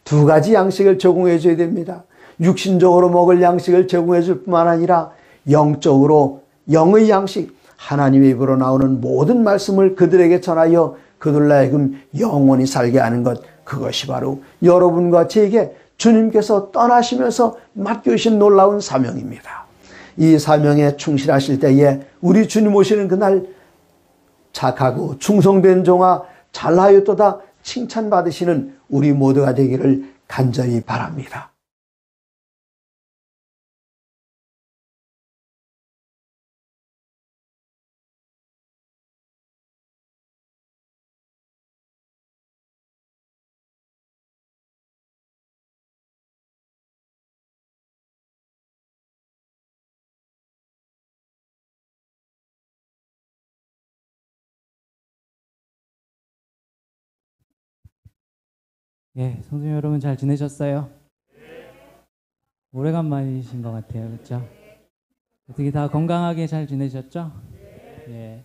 두 가지 양식을 제공해줘야 됩니다. 육신적으로 먹을 양식을 제공해줄 뿐만 아니라 영적으로 영의 양식, 하나님의 입으로 나오는 모든 말씀을 그들에게 전하여 그들로 하여금 영원히 살게 하는 것, 그것이 바로 여러분과 제게 주님께서 떠나시면서 맡겨주신 놀라운 사명입니다. 이 사명에 충실하실 때에 우리 주님 오시는 그날 착하고 충성된 종아 잘하였도다 칭찬받으시는 우리 모두가 되기를 간절히 바랍니다. 예, 성도 여러분 잘 지내셨어요? 오래간만이신 것 같아요. 그렇죠? 어떻게 다 건강하게 잘 지내셨죠? 예.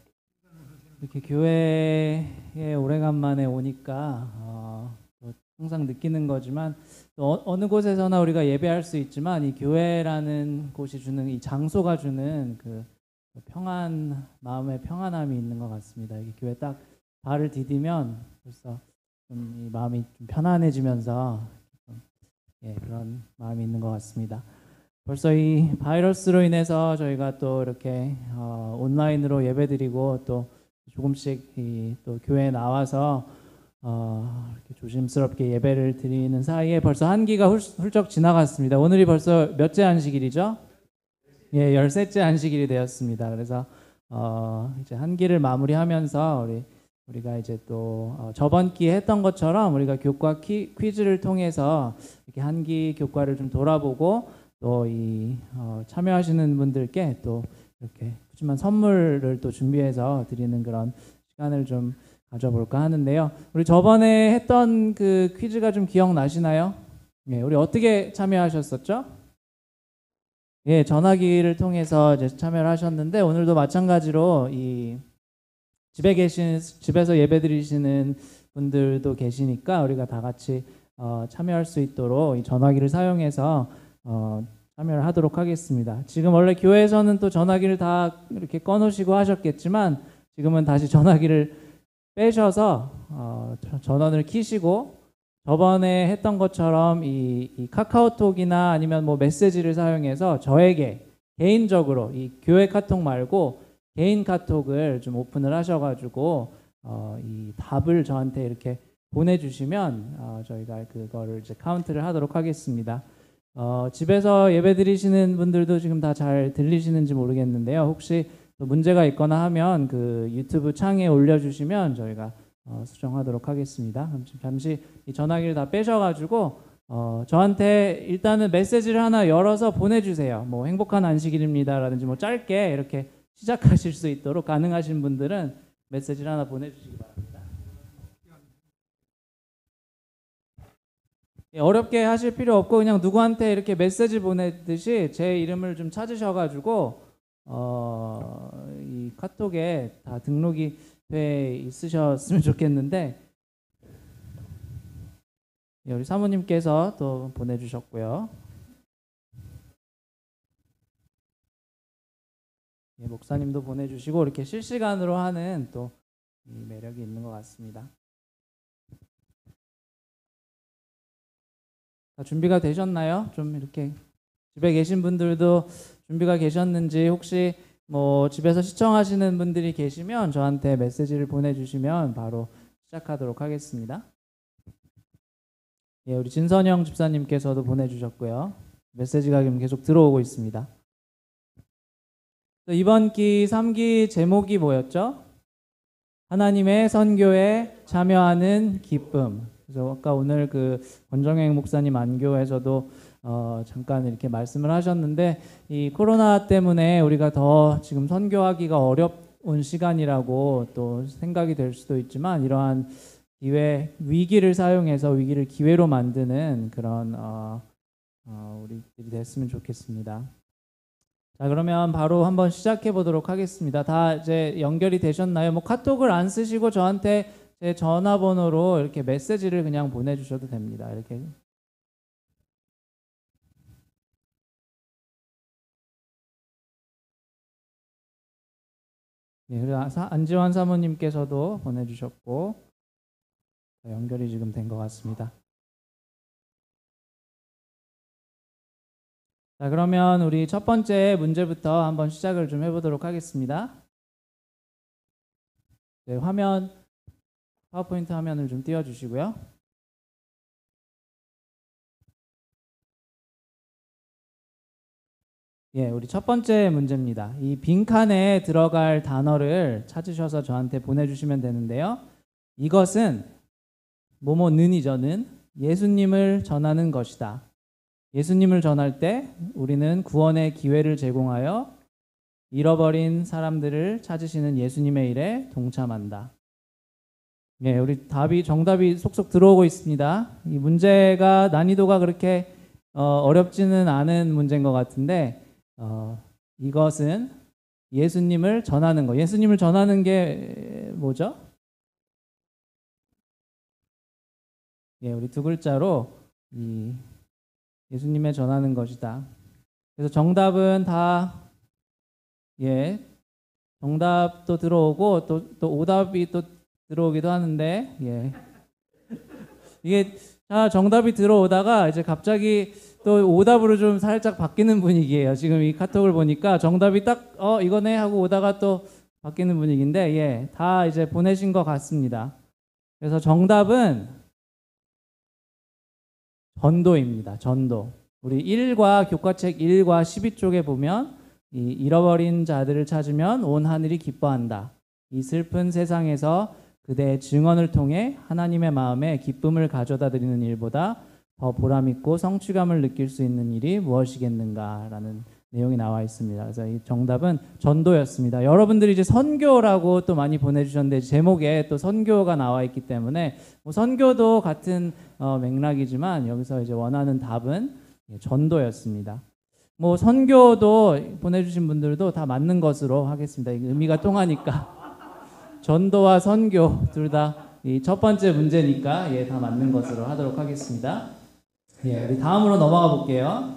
이렇게 교회에 오래간만에 오니까 또 항상 느끼는 거지만 또 어느 곳에서나 우리가 예배할 수 있지만 이 교회라는 곳이 주는 이 장소가 주는 그 평안, 마음의 평안함이 있는 것 같습니다. 이 교회 딱 발을 디디면 벌써 좀 이 마음이 좀 편안해지면서 그런 마음이 있는 것 같습니다. 벌써 이 바이러스로 인해서 저희가 또 이렇게 온라인으로 예배드리고 또 조금씩 또 교회에 나와서 이렇게 조심스럽게 예배를 드리는 사이에 벌써 한 기가 훌쩍 지나갔습니다. 오늘이 벌써 몇째 안식일이죠? 예, 13째 안식일이 되었습니다. 그래서 이제 한 기를 마무리하면서 우리가 이제 또 저번 기에 했던 것처럼 우리가 교과 퀴즈를 통해서 이렇게 한 기 교과를 좀 돌아보고 또 참여하시는 분들께 또 이렇게 푸짐한 선물을 또 준비해서 드리는 그런 시간을 좀 가져볼까 하는데요. 우리 저번에 했던 그 퀴즈가 좀 기억나시나요? 예, 우리 어떻게 참여하셨었죠? 예, 전화기를 통해서 이제 참여를 하셨는데 오늘도 마찬가지로 집에서 예배드리시는 분들도 계시니까 우리가 다 같이 참여할 수 있도록 이 전화기를 사용해서 참여를 하도록 하겠습니다. 지금 원래 교회에서는 또 전화기를 다 이렇게 꺼놓으시고 하셨겠지만 지금은 다시 전화기를 빼셔서 전원을 켜시고 저번에 했던 것처럼 이 카카오톡이나 아니면 뭐 메시지를 사용해서 저에게 개인적으로 이 교회 카톡 말고 개인 카톡을 좀 오픈을 하셔가지고 이 답을 저한테 이렇게 보내주시면 저희가 그거를 이제 카운트를 하도록 하겠습니다. 집에서 예배드리시는 분들도 지금 다 잘 들리시는지 모르겠는데요. 혹시 또 문제가 있거나 하면 그 유튜브 창에 올려주시면 저희가 수정하도록 하겠습니다. 잠시 이 전화기를 다 빼셔가지고 저한테 일단은 메시지를 하나 열어서 보내주세요. 뭐 행복한 안식일입니다라든지 뭐 짧게 이렇게 시작하실 수 있도록 가능하신 분들은 메시지를 하나 보내주시기 바랍니다. 어렵게 하실 필요 없고 그냥 누구한테 이렇게 메시지 보내듯이 제 이름을 좀 찾으셔가지고 이 카톡에 다 등록이 돼 있으셨으면 좋겠는데 우리 사모님께서 또 보내주셨고요. 목사님도 보내주시고 이렇게 실시간으로 하는 또 이 매력이 있는 것 같습니다. 다 준비가 되셨나요? 좀 이렇게 집에 계신 분들도 준비가 되셨는지 혹시 뭐 집에서 시청하시는 분들이 계시면 저한테 메시지를 보내주시면 바로 시작하도록 하겠습니다. 예, 우리 진선영 집사님께서도 보내주셨고요. 메시지가 지금 계속 들어오고 있습니다. 이번 기 3기 제목이 뭐였죠? 하나님의 선교에 참여하는 기쁨. 그래서 아까 오늘 그 권정행 목사님 안교에서도 잠깐 이렇게 말씀을 하셨는데 이 코로나 때문에 우리가 더 지금 선교하기가 어려운 시간이라고 또 생각이 될 수도 있지만 이러한 위기를 사용해서 위기를 기회로 만드는 그런 우리들이 됐으면 좋겠습니다. 자, 그러면 바로 한번 시작해 보도록 하겠습니다. 다 이제 연결이 되셨나요? 뭐 카톡을 안 쓰시고 저한테 제 전화번호로 이렇게 메시지를 그냥 보내주셔도 됩니다. 이렇게. 네, 그리고 안지환 사모님께서도 보내주셨고 연결이 지금 된 것 같습니다. 자, 그러면 우리 첫 번째 문제부터 한번 시작을 좀 해보도록 하겠습니다. 네, 파워포인트 화면을 좀 띄워주시고요. 예, 우리 첫 번째 문제입니다. 이 빈칸에 들어갈 단어를 찾으셔서 저한테 보내주시면 되는데요. 이것은 뭐뭐는이죠. 는 예수님을 전하는 것이다. 예수님을 전할 때 우리는 구원의 기회를 제공하여 잃어버린 사람들을 찾으시는 예수님의 일에 동참한다. 네, 우리 정답이 속속 들어오고 있습니다. 이 문제가 난이도가 그렇게 어렵지는 않은 문제인 것 같은데 이것은 예수님을 전하는 거. 예수님을 전하는 게 뭐죠? 예, 우리 두 글자로 예수님의 전하는 것이다. 그래서 정답은 다 정답도 들어오고 또 오답이 또 들어오기도 하는데 이게 정답이 들어오다가 이제 갑자기 또 오답으로 좀 살짝 바뀌는 분위기예요. 지금 이 카톡을 보니까 정답이 딱 이거네 하고 오다가 또 바뀌는 분위기인데 다 이제 보내신 것 같습니다. 그래서 정답은 전도입니다. 전도. 우리 1과 교과책 1과 12쪽에 보면 이 잃어버린 자들을 찾으면 온 하늘이 기뻐한다. 이 슬픈 세상에서 그대의 증언을 통해 하나님의 마음에 기쁨을 가져다 드리는 일보다 더 보람있고 성취감을 느낄 수 있는 일이 무엇이겠는가라는 내용이 나와 있습니다. 그래서 이 정답은 전도였습니다. 여러분들이 이제 선교라고 또 많이 보내주셨는데 제목에 또 선교가 나와 있기 때문에 뭐 선교도 같은 맥락이지만 여기서 이제 원하는 답은 전도였습니다. 뭐 선교도 보내주신 분들도 다 맞는 것으로 하겠습니다. 의미가 통하니까 전도와 선교 둘 다 이 첫 번째 문제니까 다 맞는 것으로 하도록 하겠습니다. 우리 다음으로 넘어가 볼게요.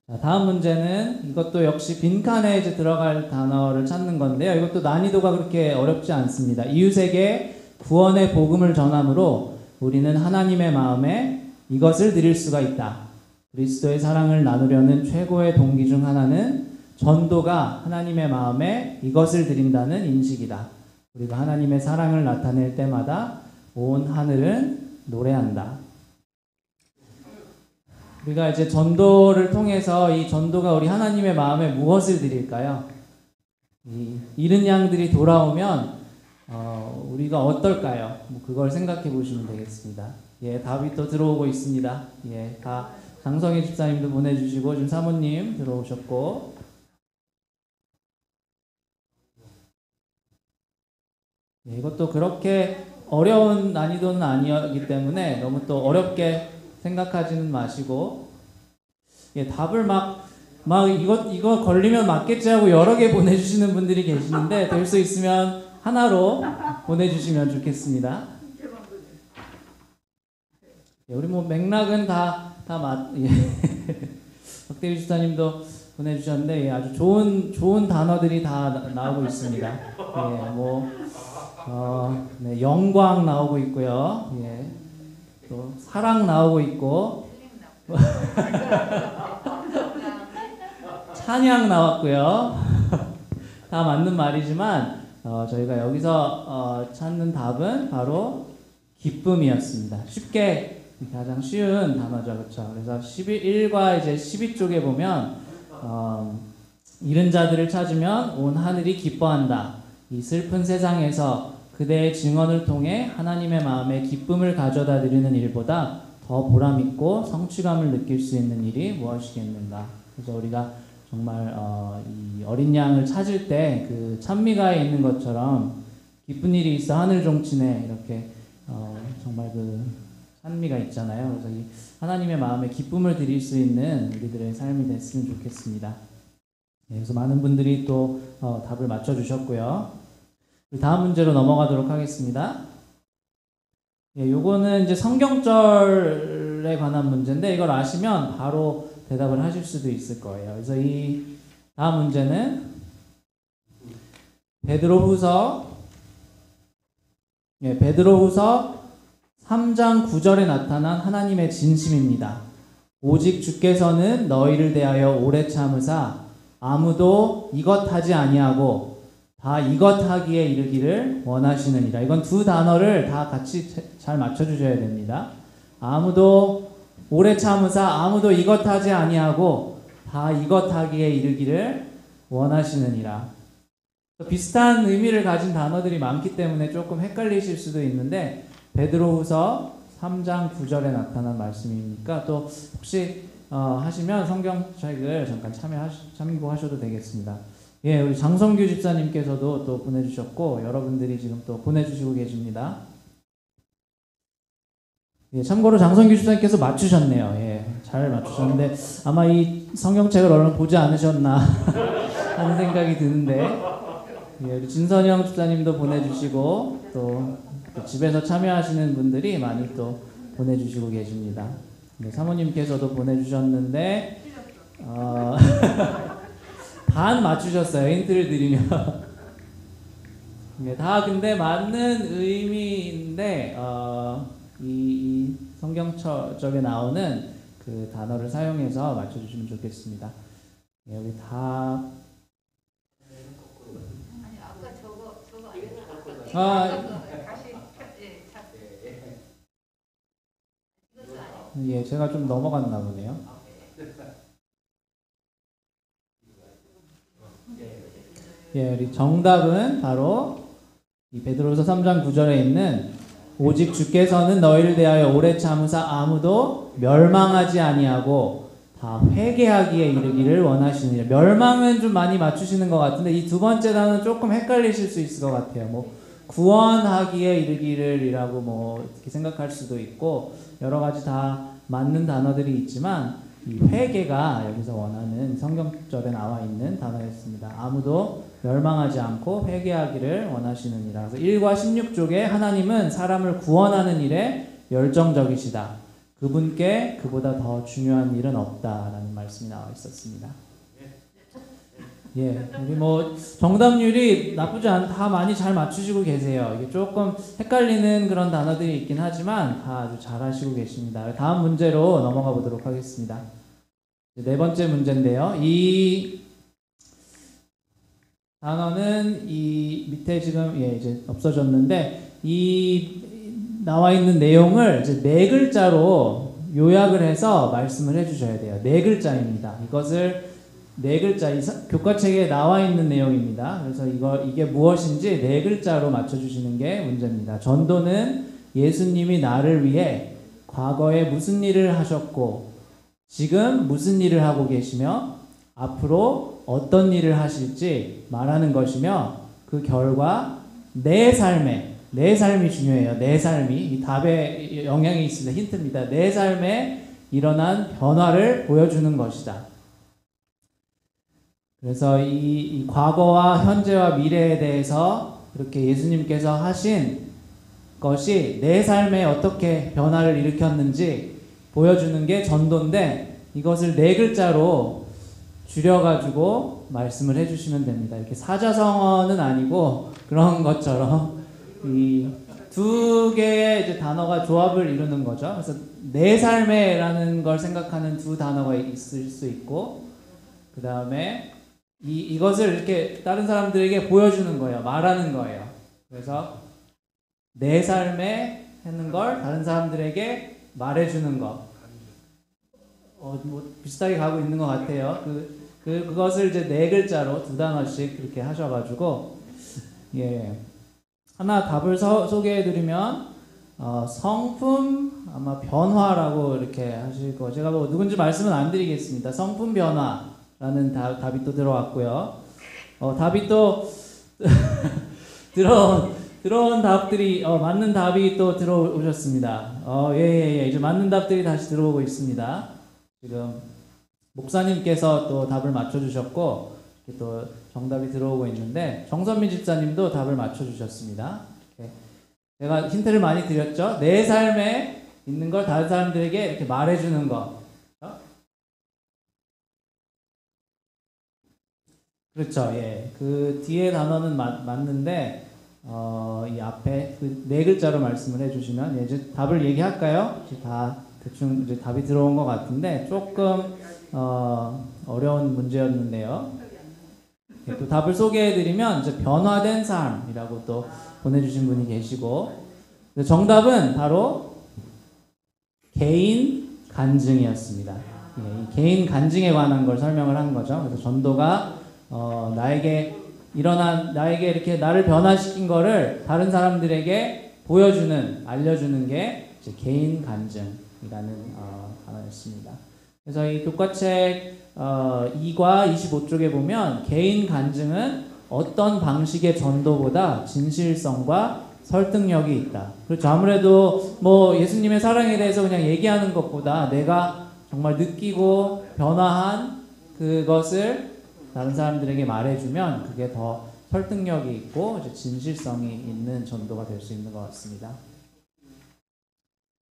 자, 다음 문제는 이것도 역시 빈칸에 이제 들어갈 단어를 찾는 건데요. 이것도 난이도가 그렇게 어렵지 않습니다. 이웃에게 구원의 복음을 전함으로 우리는 하나님의 마음에 이것을 드릴 수가 있다. 그리스도의 사랑을 나누려는 최고의 동기 중 하나는 전도가 하나님의 마음에 이것을 드린다는 인식이다. 우리가 하나님의 사랑을 나타낼 때마다 온 하늘은 노래한다. 우리가 이제 전도를 통해서 이 전도가 우리 하나님의 마음에 무엇을 드릴까요? 이 잃은 양들이 돌아오면 우리가 어떨까요? 그걸 생각해 보시면 되겠습니다. 답이 또 들어오고 있습니다. 다 장성희 집사님도 보내주시고 지금 사모님 들어오셨고 이것도 그렇게 어려운 난이도는 아니었기 때문에 너무 또 어렵게 생각하지는 마시고 답을 막 이거 걸리면 맞겠지 하고 여러 개 보내주시는 분들이 계시는데 될 수 있으면 하나로 보내주시면 좋겠습니다. 우리 뭐 맥락은 다 박대휘 집사님도 보내주셨는데 아주 좋은 단어들이 다 나오고 있습니다. 영광 나오고 있고요. 또 사랑 나오고 있고 찬양 나왔고요. 다 맞는 말이지만 저희가 여기서 찾는 답은 바로 기쁨이었습니다. 쉽게 가장 쉬운 단어죠, 그렇죠? 그래서 1과 이제 12쪽에 보면 잃은 자들을 찾으면 온 하늘이 기뻐한다. 이 슬픈 세상에서 그대의 증언을 통해 하나님의 마음에 기쁨을 가져다 드리는 일보다 더 보람있고 성취감을 느낄 수 있는 일이 무엇이겠는가. 그래서 우리가 정말 이 어린 양을 찾을 때 그 찬미가에 있는 것처럼 기쁜 일이 있어 하늘 종치네 이렇게 정말 그 찬미가 있잖아요. 그래서 이 하나님의 마음에 기쁨을 드릴 수 있는 우리들의 삶이 됐으면 좋겠습니다. 그래서 많은 분들이 또 답을 맞춰주셨고요. 다음 문제로 넘어가도록 하겠습니다. 요거는 이제 성경절에 관한 문제인데 이걸 아시면 바로 대답을 하실 수도 있을 거예요. 그래서 이 다음 문제는 베드로후서 3장 9절에 나타난 하나님의 진심입니다. 오직 주께서는 너희를 대하여 오래 참으사 아무도 이것 하지 아니하고 다 이것 하기에 이르기를 원하시느니라. 이건 두 단어를 다 같이 잘 맞춰주셔야 됩니다. 아무도 오래 참으사 아무도 이것 하지 아니하고 다 이것 하기에 이르기를 원하시느니라. 비슷한 의미를 가진 단어들이 많기 때문에 조금 헷갈리실 수도 있는데 베드로후서 3장 9절에 나타난 말씀이니까 또 혹시 하시면 성경책을 잠깐 참고하셔도 되겠습니다. 우리 장성규 집사님께서도 또 보내주셨고 여러분들이 지금 또 보내주시고 계십니다. 예, 참고로 장성규 집사님께서 맞추셨네요. 예, 잘 맞추셨는데 아마 이 성경책을 얼른 보지 않으셨나 하는 생각이 드는데, 예, 우리 진선영 집사님도 보내주시고 또 집에서 참여하시는 분들이 많이 또 보내주시고 계십니다. 네, 사모님께서도 보내주셨는데 반 맞추셨어요. 힌트를 드리면. 네, 다 근데 맞는 의미인데 이 성경적에 나오는 그 단어를 사용해서 맞춰주시면 좋겠습니다. 네, 여기 다. 아니 아까 저거 예, 제가 좀 넘어갔나 보네요. 예, 우리 정답은 바로 이 베드로서 3장 9절에 있는 오직 주께서는 너희를 대하여 오래 참으사 아무도 멸망하지 아니하고 다 회개하기에 이르기를 원하시느니라. 멸망은 좀 많이 맞추시는 것 같은데 이 두 번째 단어는 조금 헷갈리실 수 있을 것 같아요. 뭐 구원하기에 이르기를이라고 뭐 이렇게 생각할 수도 있고 여러 가지 다 맞는 단어들이 있지만 이 회개가 여기서 원하는 성경절에 나와 있는 단어였습니다. 아무도 멸망하지 않고 회개하기를 원하시느니라. 그래서 1과 16쪽에 하나님은 사람을 구원하는 일에 열정적이시다. 그분께 그보다 더 중요한 일은 없다라는 말씀이 나와 있었습니다. 예, 우리 뭐 정답률이 나쁘지 않다, 많이 잘 맞추시고 계세요. 이게 조금 헷갈리는 그런 단어들이 있긴 하지만 다 아주 잘 하시고 계십니다. 다음 문제로 넘어가 보도록 하겠습니다. 네 번째 문제인데요. 이 단어는 이 밑에 지금 이제 없어졌는데 이 나와 있는 내용을 이제 네 글자로 요약을 해서 말씀을 해주셔야 돼요. 네 글자입니다. 이것을 네 글자, 교과책에 나와 있는 내용입니다. 그래서 이게 무엇인지 네 글자로 맞춰주시는 게 문제입니다. 전도는 예수님이 나를 위해 과거에 무슨 일을 하셨고 지금 무슨 일을 하고 계시며 앞으로 어떤 일을 하실지 말하는 것이며 그 결과 내 삶이 중요해요. 내 삶이 이 답에 영향이 있습니다. 힌트입니다. 내 삶에 일어난 변화를 보여주는 것이다. 그래서 이 과거와 현재와 미래에 대해서 이렇게 예수님께서 하신 것이 내 삶에 어떻게 변화를 일으켰는지 보여주는 게 전도인데 이것을 네 글자로 줄여가지고 말씀을 해주시면 됩니다. 이렇게 사자성어는 아니고 그런 것처럼 이 두 개의 이제 단어가 조합을 이루는 거죠. 그래서 내 삶에라는 걸 생각하는 두 단어가 있을 수 있고 그 다음에 이것을 이렇게 다른 사람들에게 보여주는 거예요. 말하는 거예요. 그래서 내 삶에 하는 걸 다른 사람들에게 말해주는 거. 뭐 비슷하게 가고 있는 것 같아요. 그것을 이제 네 글자로 두 단어씩 그렇게 하셔가지고, 예. 하나 답을 소개해드리면, 성품, 아마 변화라고 이렇게 하실 거. 제가 뭐 누군지 말씀은 안 드리겠습니다. 성품 변화라는 답이 또 들어왔고요. 답이 또, 들어온 답들이, 맞는 답이 또 들어오셨습니다. 예. 이제 맞는 답들이 다시 들어오고 있습니다. 지금 목사님께서 또 답을 맞춰주셨고 이렇게 또 정답이 들어오고 있는데 정선민 집사님도 답을 맞춰주셨습니다. 이렇게 제가 힌트를 많이 드렸죠. 내 삶에 있는 걸 다른 사람들에게 이렇게 말해주는 거. 그렇죠. 예. 그 뒤에 단어는 맞는데 이 앞에 그 네 글자로 말씀을 해주시면 이제 답을 얘기할까요? 이제 다 대충 이제 답이 들어온 것 같은데 조금 어려운 문제였는데요. 네, 또 답을 소개해드리면 이제 변화된 삶이라고 또 보내주신 분이 계시고 정답은 바로 개인 간증이었습니다. 예, 이 개인 간증에 관한 걸 설명을 한 거죠. 그래서 전도가 나에게 이렇게 나를 변화시킨 거를 다른 사람들에게 알려주는 게 이제 개인 간증이라는 단어였습니다. 그래서 이 교과책 2과 25쪽에 보면 개인 간증은 어떤 방식의 전도보다 진실성과 설득력이 있다. 그렇죠. 아무래도 뭐 예수님의 사랑에 대해서 그냥 얘기하는 것보다 내가 정말 느끼고 변화한 그것을 다른 사람들에게 말해주면 그게 더 설득력이 있고 이제 진실성이 있는 전도가 될 수 있는 것 같습니다.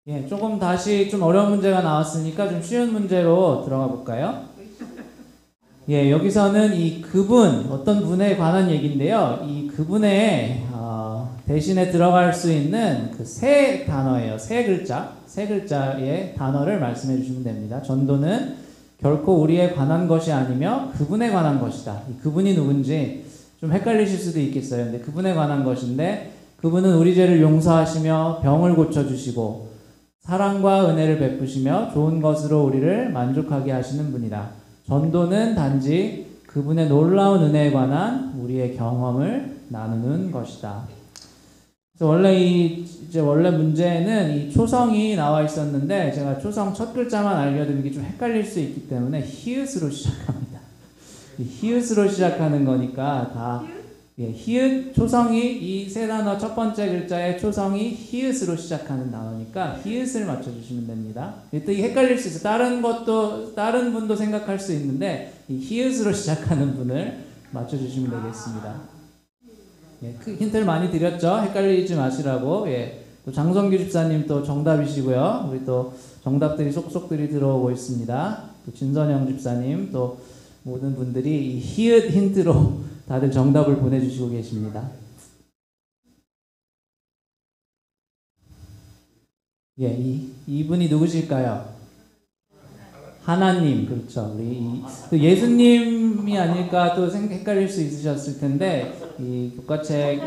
예, 조금 다시 좀 어려운 문제가 나왔으니까 좀 쉬운 문제로 들어가 볼까요? 예, 여기서는 이 그분, 어떤 분에 관한 얘기인데요. 이 그분의 대신에 들어갈 수 있는 그 세 단어예요. 세 글자의 단어를 말씀해 주시면 됩니다. 전도는 결코 우리에 관한 것이 아니며 그분에 관한 것이다. 이 그분이 누군지 좀 헷갈리실 수도 있겠어요. 근데 그분에 관한 것인데, 그분은 우리 죄를 용서하시며 병을 고쳐주시고 사랑과 은혜를 베푸시며 좋은 것으로 우리를 만족하게 하시는 분이다. 전도는 단지 그분의 놀라운 은혜에 관한 우리의 경험을 나누는 것이다. 그래서 원래 문제는 이 초성이 나와 있었는데, 제가 초성 첫 글자만 알려드리기 좀 헷갈릴 수 있기 때문에 히읗으로 시작합니다. 히읗으로 시작하는 거니까 다 히읗 초성이 이 세 단어 첫 번째 글자의 초성이 히읗으로 시작하는 단어니까 히읗을 맞춰주시면 됩니다. 또 이 헷갈릴 수 있어요. 다른 분도 생각할 수 있는데 이 히읗으로 시작하는 분을 맞춰주시면 되겠습니다. 예, 그 힌트를 많이 드렸죠. 헷갈리지 마시라고. 예, 또 장성규 집사님 또 정답이시고요. 우리 또 정답들이 속속들이 들어오고 있습니다. 또 진선영 집사님, 또 모든 분들이 이 히읗 힌트로 다들 정답을 보내주시고 계십니다. 예, 이분이 누구실까요? 하나님, 그렇죠. 또 예수님이 아닐까 또 헷갈릴 수 있으셨을 텐데, 이 교과책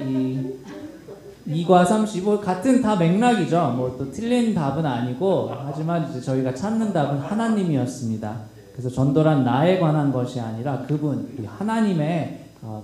2과 3, 15 같은 다 맥락이죠. 뭐 또 틀린 답은 아니고, 하지만 이제 저희가 찾는 답은 하나님이었습니다. 그래서 전도란 나에 관한 것이 아니라 그분, 이 하나님에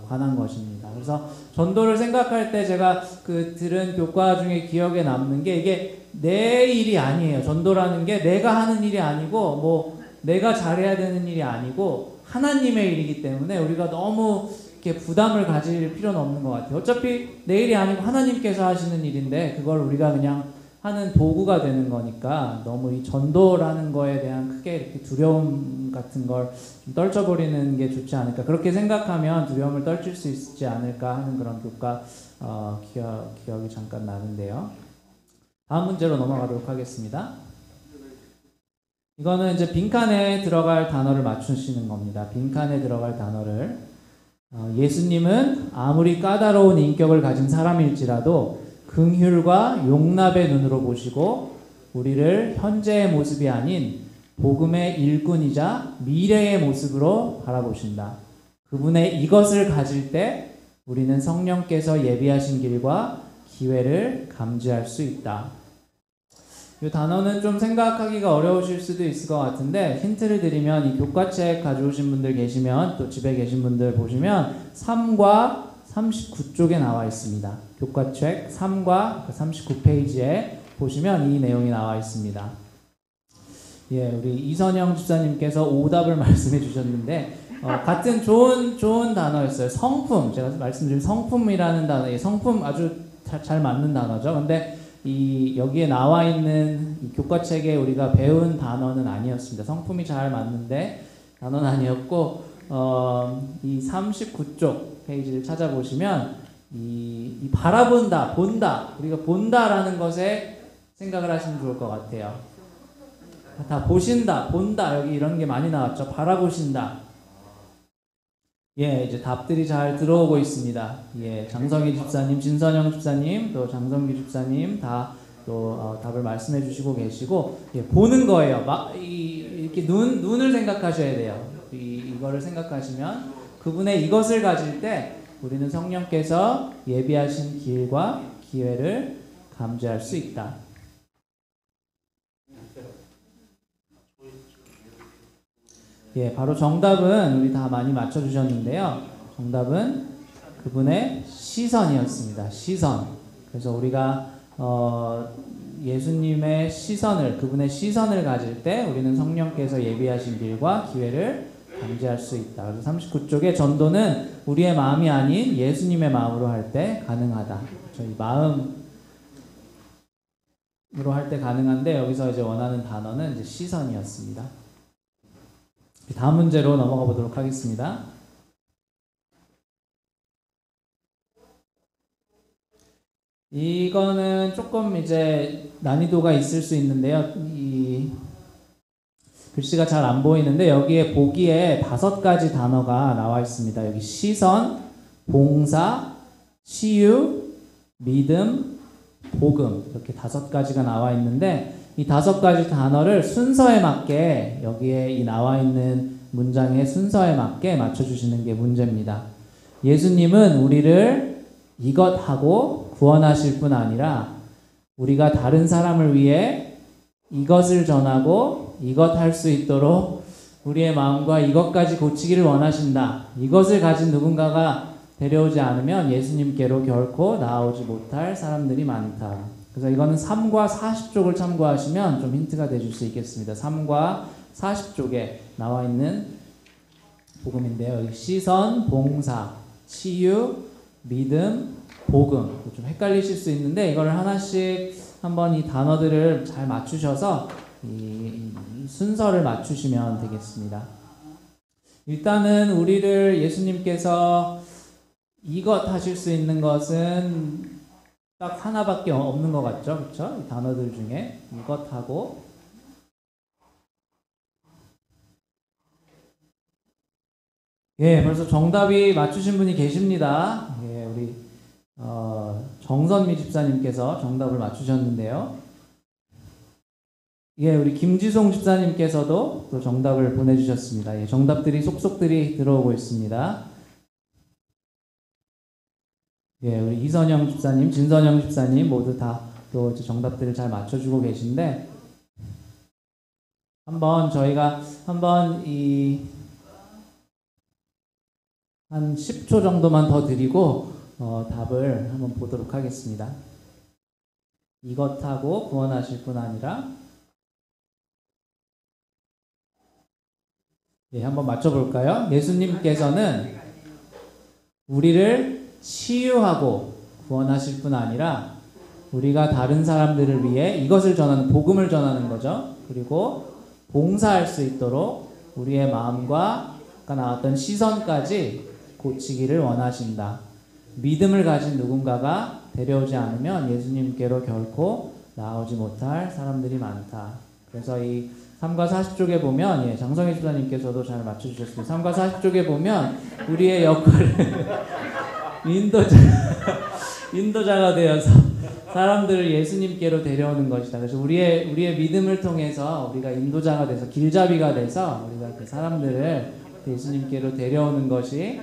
관한 것입니다. 그래서 전도를 생각할 때 제가 들은 교과 중에 기억에 남는 게, 이게 내 일이 아니에요. 전도라는 게 내가 하는 일이 아니고 뭐 내가 잘해야 되는 일이 아니고 하나님의 일이기 때문에 우리가 너무 이렇게 부담을 가질 필요는 없는 것 같아요. 어차피 내 일이 아니고 하나님께서 하시는 일인데 그걸 우리가 그냥 하는 도구가 되는 거니까 너무 이 전도라는 거에 대한 크게 이렇게 두려움 같은 걸 좀 떨쳐버리는 게 좋지 않을까. 그렇게 생각하면 두려움을 떨칠 수 있지 않을까 하는 그런 교과 기억이 잠깐 나는데요. 다음 문제로 넘어가도록 하겠습니다. 이거는 이제 빈칸에 들어갈 단어를 맞추시는 겁니다. 빈칸에 들어갈 단어를. 예수님은 아무리 까다로운 인격을 가진 사람일지라도 긍휼과 용납의 눈으로 보시고 우리를 현재의 모습이 아닌 복음의 일꾼이자 미래의 모습으로 바라보신다. 그분의 이것을 가질 때 우리는 성령께서 예비하신 길과 기회를 감지할 수 있다. 이 단어는 좀 생각하기가 어려우실 수도 있을 것 같은데, 힌트를 드리면 이 교과책 가져오신 분들 계시면, 또 집에 계신 분들 보시면 3과 39쪽에 나와 있습니다. 교과책 3과 39페이지에 보시면 이 내용이 나와 있습니다. 예, 우리 이선영 집사님께서 오답을 말씀해 주셨는데, 같은 좋은 단어였어요. 성품, 제가 말씀드린 성품이라는 단어, 성품 아주 잘 맞는 단어죠. 근데 여기에 나와 있는 이 교과책에 우리가 배운 단어는 아니었습니다. 성품이 잘 맞는데 단어는 아니었고, 이 39쪽 페이지를 찾아보시면 이 바라본다, 본다, 우리가 본다라는 것에 생각을 하시면 좋을 것 같아요. 다 보신다, 본다, 여기 이런 게 많이 나왔죠. 바라보신다. 예, 이제 답들이 잘 들어오고 있습니다. 예, 장성희 집사님, 진선영 집사님, 또 장성규 집사님 다 또 답을 말씀해 주시고 계시고, 예, 보는 거예요. 이렇게 눈을 생각하셔야 돼요. 이거를 생각하시면 그분의 이것을 가질 때 우리는 성령께서 예비하신 길과 기회를 감지할 수 있다. 예, 바로 정답은 우리 다 많이 맞춰주셨는데요. 정답은 그분의 시선이었습니다. 시선. 그래서 우리가 예수님의 시선을, 그분의 시선을 가질 때 우리는 성령께서 예비하신 길과 기회를 감지할 수 있다. 그래서 39쪽에 전도는 우리의 마음이 아닌 예수님의 마음으로 할 때 가능하다. 저희 마음으로 할 때 가능한데 여기서 이제 원하는 단어는 이제 시선이었습니다. 다음 문제로 넘어가 보도록 하겠습니다. 이거는 조금 이제 난이도가 있을 수 있는데요. 이 글씨가 잘 안 보이는데 여기에 보기에 5가지 단어가 나와 있습니다. 여기 시선, 봉사, 치유, 믿음, 복음 이렇게 5가지가 나와 있는데 이 5가지 단어를 순서에 맞게 여기에 이 나와 있는 문장의 순서에 맞게 맞춰주시는 게 문제입니다. 예수님은 우리를 이것하고 구원하실 뿐 아니라 우리가 다른 사람을 위해 이것을 전하고 이것 할 수 있도록 우리의 마음과 이것까지 고치기를 원하신다. 이것을 가진 누군가가 데려오지 않으면 예수님께로 결코 나아오지 못할 사람들이 많다. 그래서 이거는 3과 40쪽을 참고하시면 좀 힌트가 되실 수 있겠습니다. 3과 40쪽에 나와 있는 복음인데요. 시선, 봉사, 치유, 믿음, 복음. 좀 헷갈리실 수 있는데 이거를 하나씩 한번 이 단어들을 잘 맞추셔서 이 순서를 맞추시면 되겠습니다. 일단은 우리를 예수님께서 이것 하실 수 있는 것은 딱 하나밖에 없는 것 같죠? 그렇죠? 이 단어들 중에 이것하고 예, 벌써 정답이 맞추신 분이 계십니다. 예, 우리 정선미 집사님께서 정답을 맞추셨는데요. 예, 우리 김지송 집사님께서도 또 정답을 보내주셨습니다. 예, 정답들이 속속들이 들어오고 있습니다. 예, 우리 이선영 집사님, 진선영 집사님 모두 다 또 정답들을 잘 맞춰주고 계신데 저희가 한번 한 10초 정도만 더 드리고 답을 한번 보도록 하겠습니다. 이것하고 구원하실 뿐 아니라 예, 한번 맞춰볼까요? 예수님께서는 우리를 치유하고 구원하실 뿐 아니라 우리가 다른 사람들을 위해 이것을 전하는 복음을 전하는 거죠. 그리고 봉사할 수 있도록 우리의 마음과 아까 나왔던 시선까지 고치기를 원하신다. 믿음을 가진 누군가가 데려오지 않으면 예수님께로 결코 나오지 못할 사람들이 많다. 그래서 이 3과 40쪽에 보면 예, 장성희 집사님께서도 잘 맞춰주셨습니다. 3과 40쪽에 보면 우리의 역할을 인도자가 되어서 사람들을 예수님께로 데려오는 것이다. 그래서 우리의 믿음을 통해서 우리가 인도자가 돼서 길잡이가 돼서 우리가 그 사람들을 예수님께로 데려오는 것이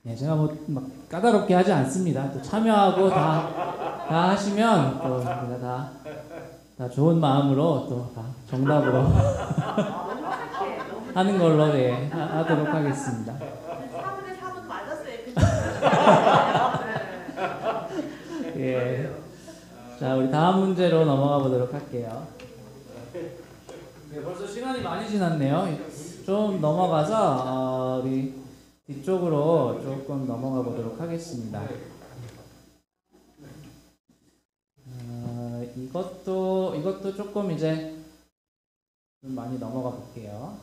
예, 제가 막 까다롭게 하지 않습니다. 또 참여하고 다 하시면 또 우리가 다 좋은 마음으로 또 다 정답으로 하는 걸로 예, 하도록 하겠습니다. 4분의 4분 맞았어요. 예. 자, 우리 다음 문제로 넘어가 보도록 할게요. 네, 벌써 시간이 많이 지났네요. 좀 넘어가서 우리 뒤쪽으로 조금 넘어가 보도록 하겠습니다. 이것도 조금 이제 좀 많이 넘어가 볼게요.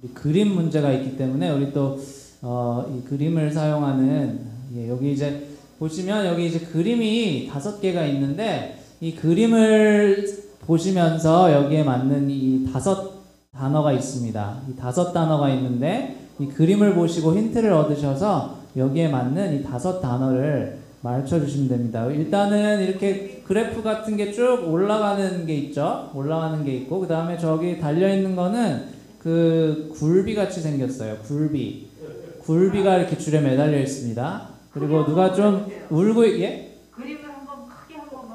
우리 그림 문제가 있기 때문에 우리 또 이 그림을 사용하는 예, 여기 이제 보시면 여기 이제 그림이 5개가 있는데 이 그림을 보시면서 여기에 맞는 이 5단어가 있습니다. 이 5단어가 있는데 이 그림을 보시고 힌트를 얻으셔서 여기에 맞는 이 5단어를 맞춰주시면 됩니다. 일단은 이렇게 그래프 같은 게 쭉 올라가는 게 있죠. 올라가는 게 있고 그 다음에 저기 달려있는 거는 그 굴비 같이 생겼어요. 굴비가 이렇게 줄에 매달려 있습니다. 그리고 누가 좀 울고 예? 그림을 한번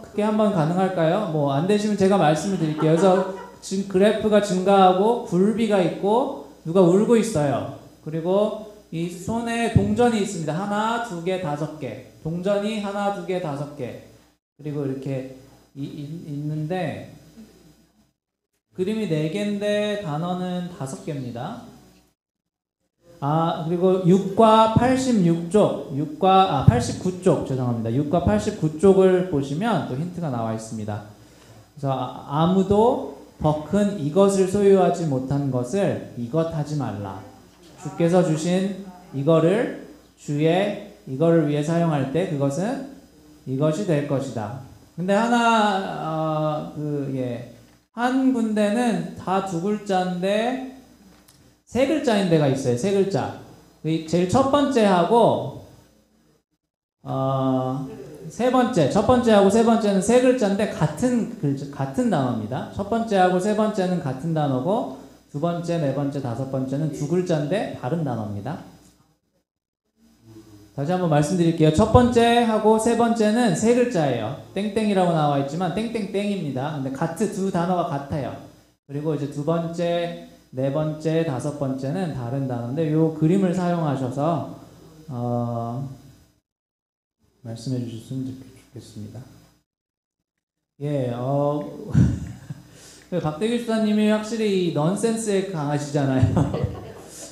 크게 한번 가능할까요? 뭐 안 되시면 제가 말씀을 드릴게요. 그래서 지금 그래프가 증가하고 굴비가 있고 누가 울고 있어요. 그리고 이 손에 동전이 있습니다. 하나, 2개, 5개. 동전이 하나, 2개, 5개. 그리고 이렇게 있는데 그림이 4개인데 단어는 5개입니다. 그리고 6과 86쪽, 89쪽, 죄송합니다. 6과 89쪽을 보시면 또 힌트가 나와 있습니다. 그래서 아무도 더 큰 이것을 소유하지 못한 것을 이것 하지 말라. 주께서 주신 이거를 이거를 위해 사용할 때 그것은 이것이 될 것이다. 근데 한 군데는 다 두 글자인데 세 글자인 데가 있어요. 세 글자. 제일 첫 번째하고 첫 번째하고 세 번째는 세 글자인데 같은 단어입니다. 첫 번째하고 세 번째는 같은 단어고 두 번째, 네 번째, 다섯 번째는 두 글자인데 다른 단어입니다. 다시 한번 말씀드릴게요. 첫 번째하고 세 번째는 세 글자예요. 땡땡이라고 나와 있지만 땡땡땡입니다. 근데 두 단어가 같아요. 그리고 이제 두 번째, 네 번째, 다섯 번째는 다른 단어인데 요 그림을 사용하셔서 말씀해 주셨으면 좋겠습니다. 박대규 집사님이 확실히 이 넌센스에 강하시잖아요.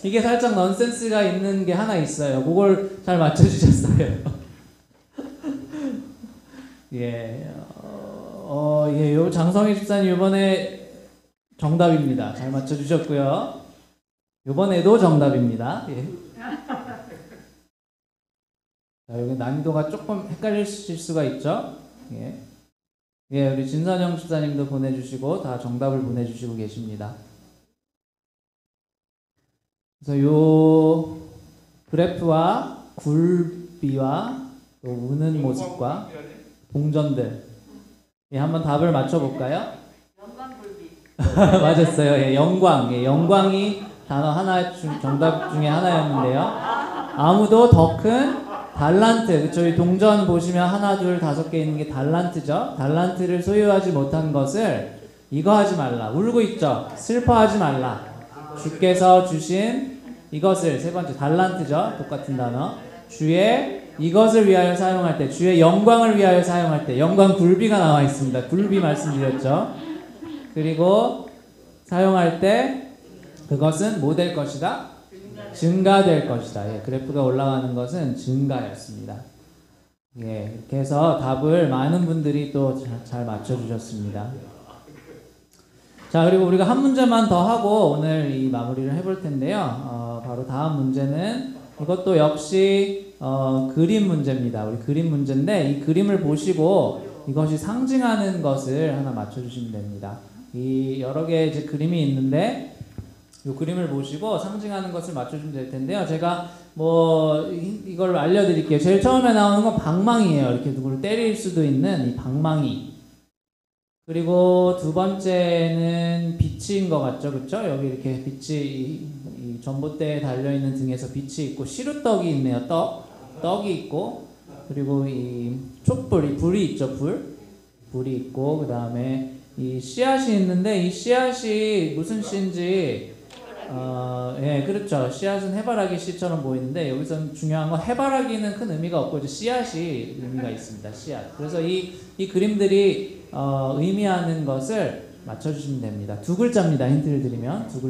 이게 살짝 넌센스가 있는 게 하나 있어요. 그걸 잘 맞춰주셨어요. 요 장성희 집사님 이번에 정답입니다. 잘 맞춰주셨고요. 이번에도 정답입니다. 자, 여기 난이도가 조금 헷갈리실 수가 있죠. 우리 진선영 집사님도 보내주시고 다 정답을 보내주시고 계십니다. 그래서 요 그래프와 굴비와 또 우는 모습과 봉전들 한번 답을 맞춰볼까요? 영광불비. 맞았어요. 영광이 단어 하나 정답 중에 하나였는데요. 아무도 더 큰 달란트, 저희 동전 보시면 하나, 둘, 다섯 개 있는 게 달란트죠. 달란트를 소유하지 못한 것을 이거 하지 말라. 울고 있죠. 슬퍼하지 말라. 주께서 주신 이것을 세 번째 달란트죠. 똑같은 단어. 주의 이것을 위하여 사용할 때, 주의 영광을 위하여 사용할 때, 영광 굴비가 나와 있습니다. 굴비 말씀드렸죠. 그리고 사용할 때 그것은 뭐 될 것이다? 증가될 것이다. 그래프가 올라가는 것은 증가였습니다. 이렇게 해서 답을 많은 분들이 또 잘 맞춰주셨습니다. 자, 그리고 우리가 한 문제만 더 하고 오늘 이 마무리를 해볼 텐데요. 바로 다음 문제는 이것도 역시 그림 문제입니다. 우리 그림 문제인데 이 그림을 보시고 이것이 상징하는 것을 하나 맞춰주시면 됩니다. 이 여러 개의 이제 그림이 있는데 이 그림을 보시고 상징하는 것을 맞춰주면 될 텐데요. 제가 이걸 알려드릴게요. 제일 처음에 나오는 건 방망이에요. 이렇게 누구를 때릴 수도 있는 이 방망이. 그리고 두 번째는 빛인 것 같죠, 그렇죠? 여기 이렇게 빛이 이 전봇대에 달려 있는 등에서 빛이 있고 시루떡이 있네요. 떡이 있고 그리고 이 촛불, 이 불이 있죠, 불이 있고 그 다음에 이 씨앗이 있는데 이 씨앗이 무슨 씨인지 그렇죠. 씨앗은 해바라기 씨처럼 보이는데 여기서는 중요한 건 해바라기는 큰 의미가 없고 이제 씨앗이 의미가 있습니다. 씨앗. 그래서 이 그림들이 의미하는 것을 맞춰주시면 됩니다. 두 글자입니다. 힌트를 드리면 두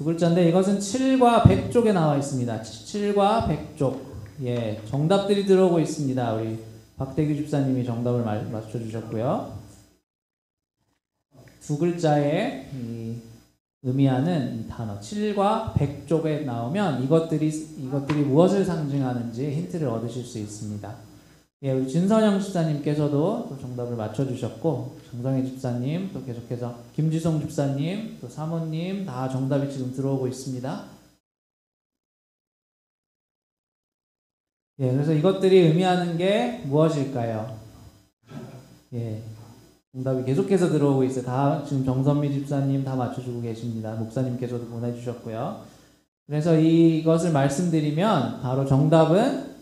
글자인데 이것은 7과 100쪽에 나와 있습니다. 7과 100쪽. 정답들이 들어오고 있습니다. 우리 박대규 집사님이 정답을 맞춰주셨고요. 두 글자에 의미하는 이 단어 7과 100쪽에 나오면 이것들이 무엇을 상징하는지 힌트를 얻으실 수 있습니다. 우리 진선영 집사님께서도 또 정답을 맞춰주셨고 장성희 집사님 또 계속해서 김지송 집사님 또 사모님 다 정답이 지금 들어오고 있습니다. 그래서 이것들이 의미하는 게 무엇일까요? 정답이 계속해서 들어오고 있어요. 다 지금 정선미 집사님 다 맞춰주고 계십니다. 목사님께서도 보내주셨고요. 그래서 이것을 말씀드리면 바로 정답은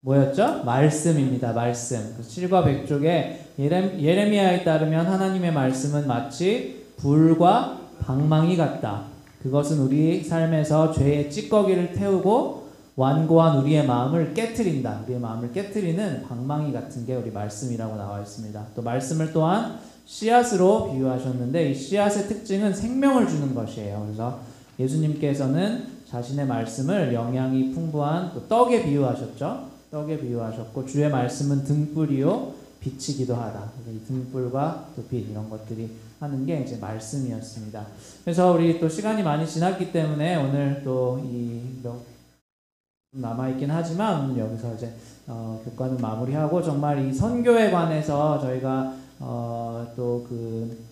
뭐였죠? 말씀입니다. 말씀. 7과 100쪽에 예레미야에 따르면 하나님의 말씀은 마치 불과 방망이 같다. 그것은 우리 삶에서 죄의 찌꺼기를 태우고 완고한 우리의 마음을 깨트린다. 우리의 마음을 깨트리는 방망이 같은 게 우리 말씀이라고 나와 있습니다. 또 말씀을 또한 씨앗으로 비유하셨는데 이 씨앗의 특징은 생명을 주는 것이에요. 그래서 예수님께서는 자신의 말씀을 영양이 풍부한 또 떡에 비유하셨죠. 떡에 비유하셨고 주의 말씀은 등불이요 빛이기도 하다. 이 등불과 또 빛 이런 것들이 하는 게 이제 말씀이었습니다. 그래서 우리 또 시간이 많이 지났기 때문에 오늘 또 남아있긴 하지만 오늘 여기서 이제 교과는 마무리하고 정말 이 선교에 관해서 저희가 또 그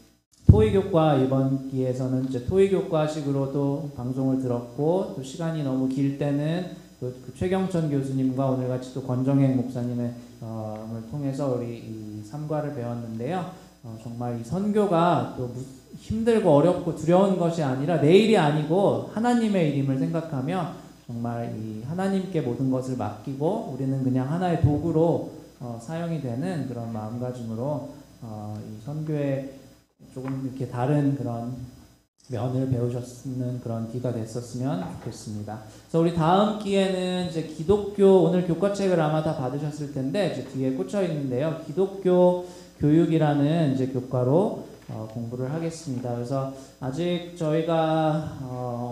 토의교과 이번 기회에서는 이제 토의교과식으로 또 방송을 들었고 또 시간이 너무 길 때는 또 그 최경천 교수님과 오늘같이 또 권정행 목사님의 을 통해서 우리 이 삼과를 배웠는데요. 정말 이 선교가 또 힘들고 어렵고 두려운 것이 아니라 내일이 아니고 하나님의 일임을 생각하며 정말 이 하나님께 모든 것을 맡기고 우리는 그냥 하나의 도구로 사용이 되는 그런 마음가짐으로 이 선교에 조금 이렇게 다른 그런 면을 배우셨는 그런 기가 됐었으면 좋겠습니다. 그래서 우리 다음 기회는 이제 기독교 오늘 교과책을 아마 다 받으셨을 텐데 이제 뒤에 꽂혀 있는데요. 기독교 교육이라는 이제 교과로 공부를 하겠습니다. 그래서 아직 저희가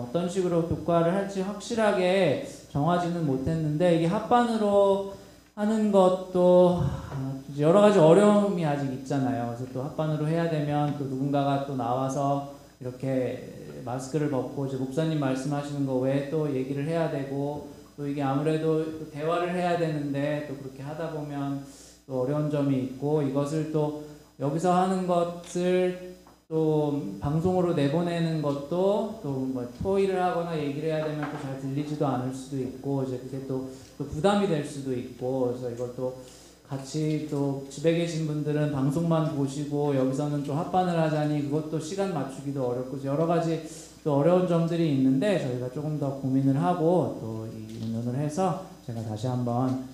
어떤 식으로 교과를 할지 확실하게 정하지는 못했는데 이게 합반으로 하는 것도 여러 가지 어려움이 아직 있잖아요. 그래서 또 합반으로 해야 되면 또 누군가가 또 나와서 이렇게 마스크를 벗고 이제 목사님 말씀하시는 거 외에 또 얘기를 해야 되고 또 이게 아무래도 또 대화를 해야 되는데 또 그렇게 하다 보면 또 어려운 점이 있고 이것을 또 여기서 하는 것을 또 방송으로 내보내는 것도 또 뭐 토의를 하거나 얘기를 해야 되면 또 잘 들리지도 않을 수도 있고 이제 그게 또 부담이 될 수도 있고 그래서 이것도 같이 또 집에 계신 분들은 방송만 보시고 여기서는 또 합반을 하자니 그것도 시간 맞추기도 어렵고 여러 가지 또 어려운 점들이 있는데 저희가 조금 더 고민을 하고 또 의논을 해서 제가 다시 한번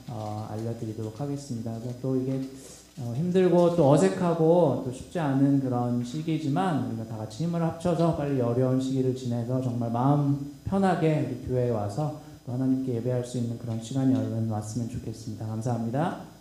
알려드리도록 하겠습니다. 그래서 또 이게 힘들고 또 어색하고 또 쉽지 않은 그런 시기지만 우리가 다 같이 힘을 합쳐서 빨리 어려운 시기를 지내서 정말 마음 편하게 우리 교회에 와서 또 하나님께 예배할 수 있는 그런 시간이 얼른 왔으면 좋겠습니다. 감사합니다.